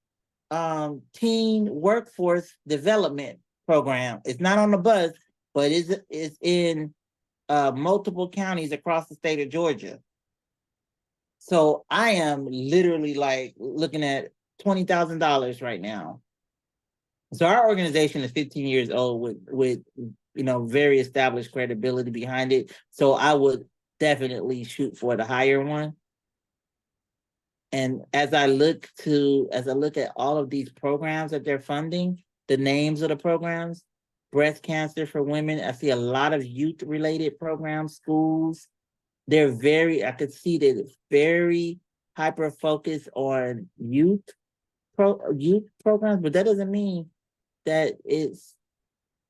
teen workforce development program. It's not on the bus, but it's in multiple counties across the state of Georgia. So I am literally like looking at $20,000 right now. So our organization is 15 years old with very established credibility behind it. So I would definitely shoot for the higher one. And as I look at all of these programs that they're funding, the names of the programs, breast cancer for women, I see a lot of youth related programs, schools, they're very, I could see that it's very hyper focused on youth programs, but that doesn't mean that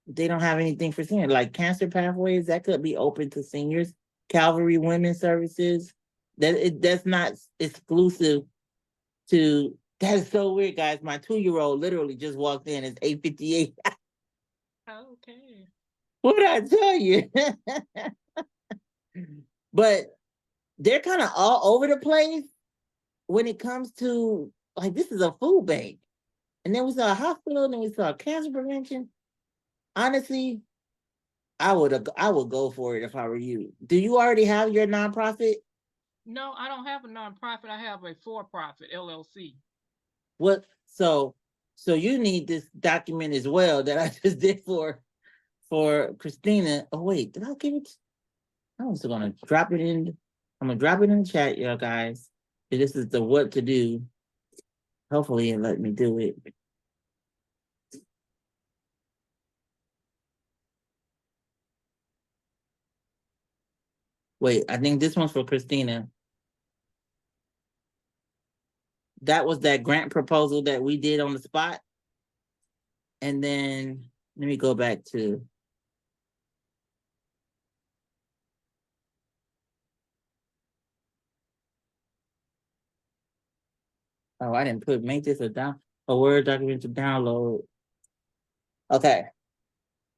they don't have anything for seniors. Like cancer pathways, that could be open to seniors. Calvary Women's Services, that's not exclusive to. That is so weird, guys. My 2-year-old literally just walked in. It's 8:58. Okay. What did I tell you? But they're kind of all over the place when it comes to, like, this is a food bank. And then we saw a hospital, and then we saw cancer prevention. Honestly, I would go for it if I were you. Do you already have your nonprofit? No, I don't have a nonprofit. I have a for-profit LLC. What? So you need this document as well that I just did for Christina. Oh wait, did I give it? I was gonna drop it in. I'm gonna drop it in the chat, y'all guys. This is the what to do. Hopefully, it let me do it. Wait, I think this one's for Christina. That was that grant proposal that we did on the spot. And then let me go back to. Oh, I didn't make this a Word document to download. Okay.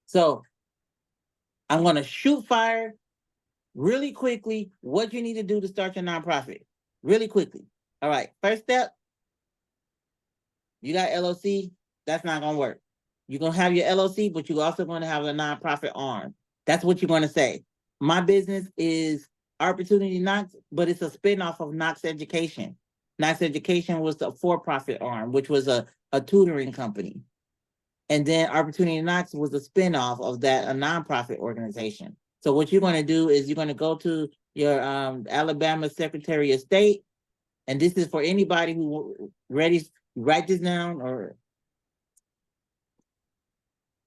So I'm gonna shoot fire really quickly what you need to do to start your nonprofit. Really quickly. All right. First step, you got LLC. That's not gonna work. You're gonna have your LLC, but you're also gonna have a nonprofit arm. That's what you're gonna say. My business is Opportunity Knox, but it's a spinoff of Knox Education. Knox Education was the for-profit arm, which was a tutoring company. And then Opportunity Knox was a spinoff of that, a nonprofit organization. So what you're going to do is you're going to go to your Alabama Secretary of State, and this is for anybody who ready. Write this down or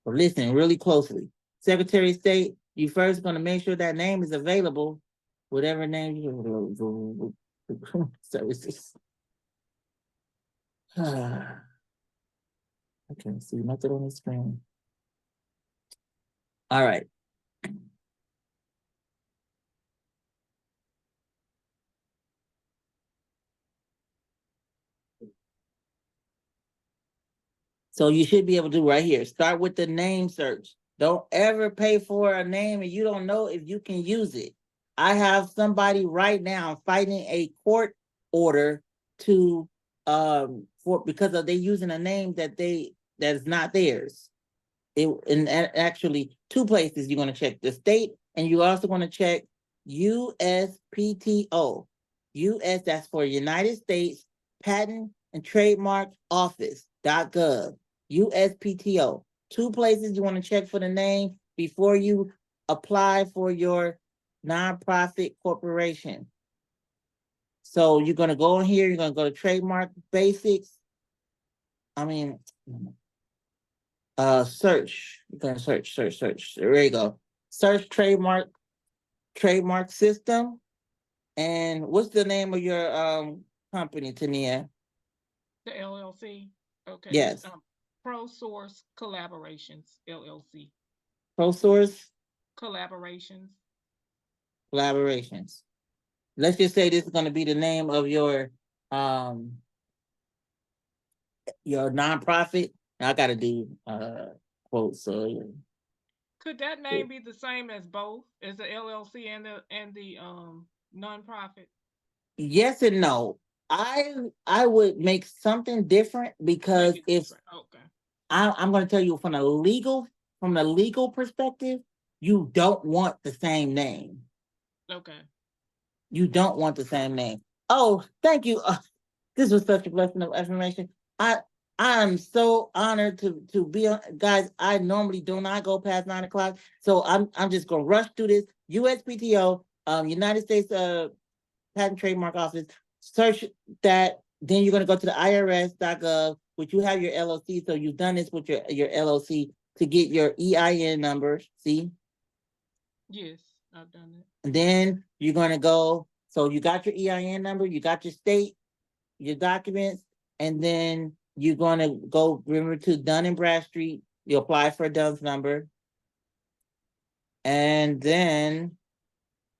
listen really closely. Secretary of State, you first going to make sure that name is available, whatever name you services. I can't see nothing on the screen. All right. So you should be able to do right here. Start with the name search. Don't ever pay for a name and you don't know if you can use it. I have somebody right now fighting a court order to because of they using a name that is not theirs. And actually 2 places you're going to check: the state, and you're also going to check USPTO. US, that's for United States Patent and Trademark Office.gov. USPTO. 2 places you want to check for the name before you apply for your nonprofit corporation. So you're going to go in here, you're going to go to Trademark Basics. Search. You're going to search. There you go. Search trademark system. And what's the name of your company, Tania? The LLC. Okay. Yes. ProSource Collaborations LLC. ProSource Collaborations. Let's just say this is going to be the name of your nonprofit. I got to do quotes. So could that name be the same as both, as the LLC and the nonprofit? Yes and no. I would make something different because okay. I'm going to tell you from the legal perspective, you don't want the same name. Okay. You don't want the same name. Oh, thank you. This was such a blessing of information. I am so honored to be on, guys. I normally do not go past 9 o'clock, so I'm just gonna rush through this. USPTO, United States Patent Trademark Office. Search that. Then you're gonna go to the IRS.gov, which you have your LLC. So you've done this with your LLC to get your EIN number. See? Yes. I've done it. And then you're gonna go, so you got your EIN number, you got your state, your documents, and then you're gonna go, remember, to Dun and Bradstreet, you apply for a DUNS number. And then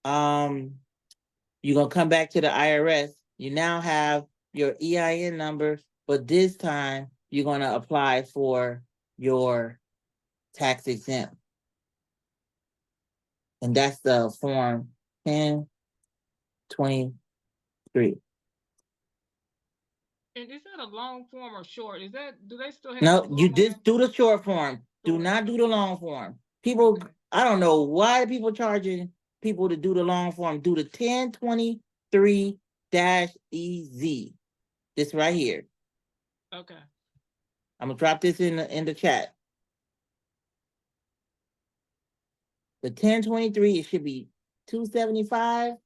you're gonna come back to the IRS. You now have your EIN number, but this time you're gonna apply for your tax exempt. And that's the form 1023. And is that a long form or short? Is that, do they still have No, the you long just do the short form. Do Short. not do the long form. People, Okay. I don't know why people charging people to do the long form. Do the 1023-EZ. This right here. Okay. I'm gonna drop this in the chat. The 1023, it should be $275,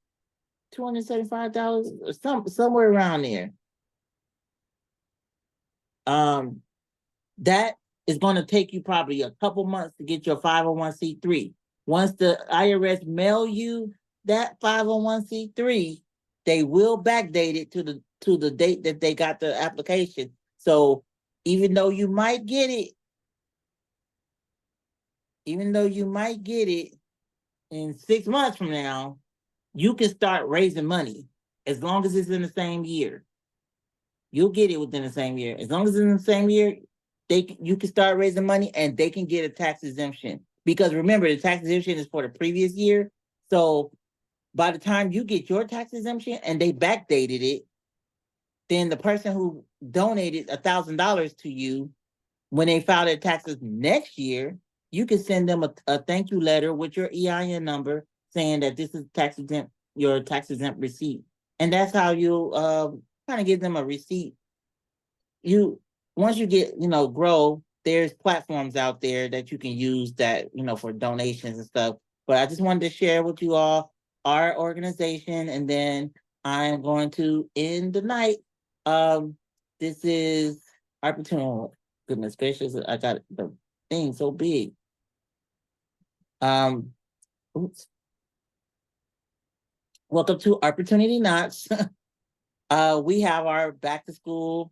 $275, or somewhere around there. That is going to take you probably a couple months to get your 501c3. Once the IRS mail you that 501c3, they will backdate it to the date that they got the application. So even though you might get it, in 6 months from now, you can start raising money as long as it's in the same year. You'll get it within the same year. As long as it's in the same year, you can start raising money and they can get a tax exemption. Because remember, the tax exemption is for the previous year. So by the time you get your tax exemption and they backdated it, then the person who donated $1,000 to you, when they file their taxes next year, you can send them a thank you letter with your EIN number saying that this is your tax exempt receipt. And that's how you kind of give them a receipt. Once you get, grow, there's platforms out there that you can use that, for donations and stuff. But I just wanted to share with you all our organization, and then I'm going to end the night. This is Opportunity. Goodness gracious, I got the thing so big. Oops. Welcome to Opportunity Knots. We have our back to school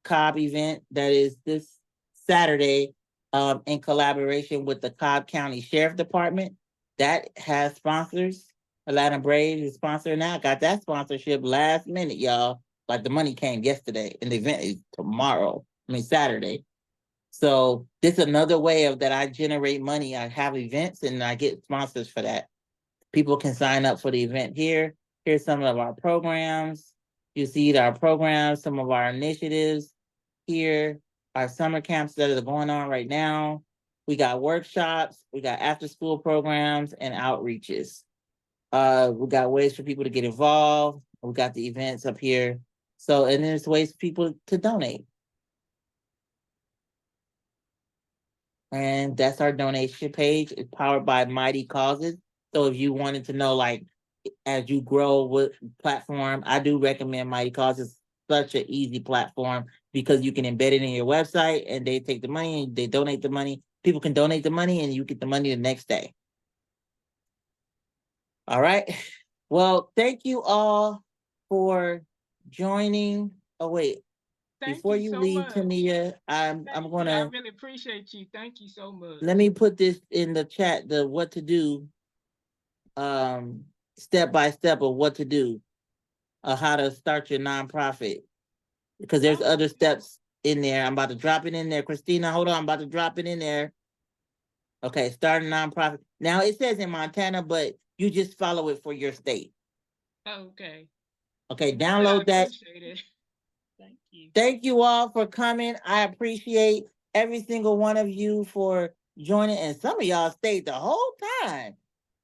Cobb event that is this Saturday, in collaboration with the Cobb County Sheriff Department. That has sponsors. Aladdin Brave is sponsoring that. Got that sponsorship last minute, y'all. Like the money came yesterday, and the event is Saturday. So this is another way of that I generate money. I have events and I get sponsors for that. People can sign up for the event here. Here's some of our programs. You see our programs, some of our initiatives here, our summer camps that are going on right now. We got workshops, we got after school programs and outreaches. We got ways for people to get involved. We got the events up here. So, and there's ways for people to donate. And that's our donation page. It's powered by Mighty Causes. So if you wanted to know, like, as you grow with platform, I do recommend Mighty Causes. Such an easy platform because you can embed it in your website and they take the money and they donate the money. People can donate the money and you get the money the next day. All right. Well, thank you all for joining. Oh, wait. Before you so leave, much. Tamia, I'm I gonna really appreciate you. Thank you so much. let me put this in the chat, the what to do, step by step of what to do, how to start your nonprofit. Because there's other steps in there. I'm about to drop it in there. Christina, hold on. I'm about to drop it in there. Okay, start a nonprofit. Now it says in Montana, but you just follow it for your state. Okay. Okay, download that. Appreciate it. Thank you. Thank you all for coming. I appreciate every single one of you for joining. And some of y'all stayed the whole time.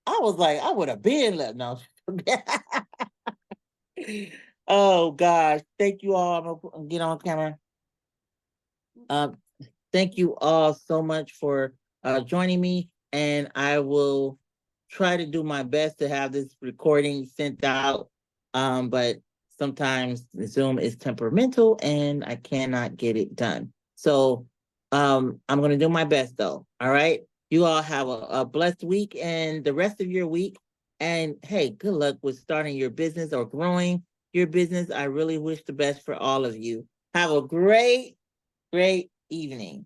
I was like, I would have been left. No. Oh gosh. Thank you all. I'm gonna get on camera. Thank you all so much for joining me, and I will try to do my best to have this recording sent out, but sometimes Zoom is temperamental and I cannot get it done. So I'm going to do my best though. All right. You all have a blessed week and the rest of your week. And hey, good luck with starting your business or growing your business. I really wish the best for all of you. Have a great, great evening.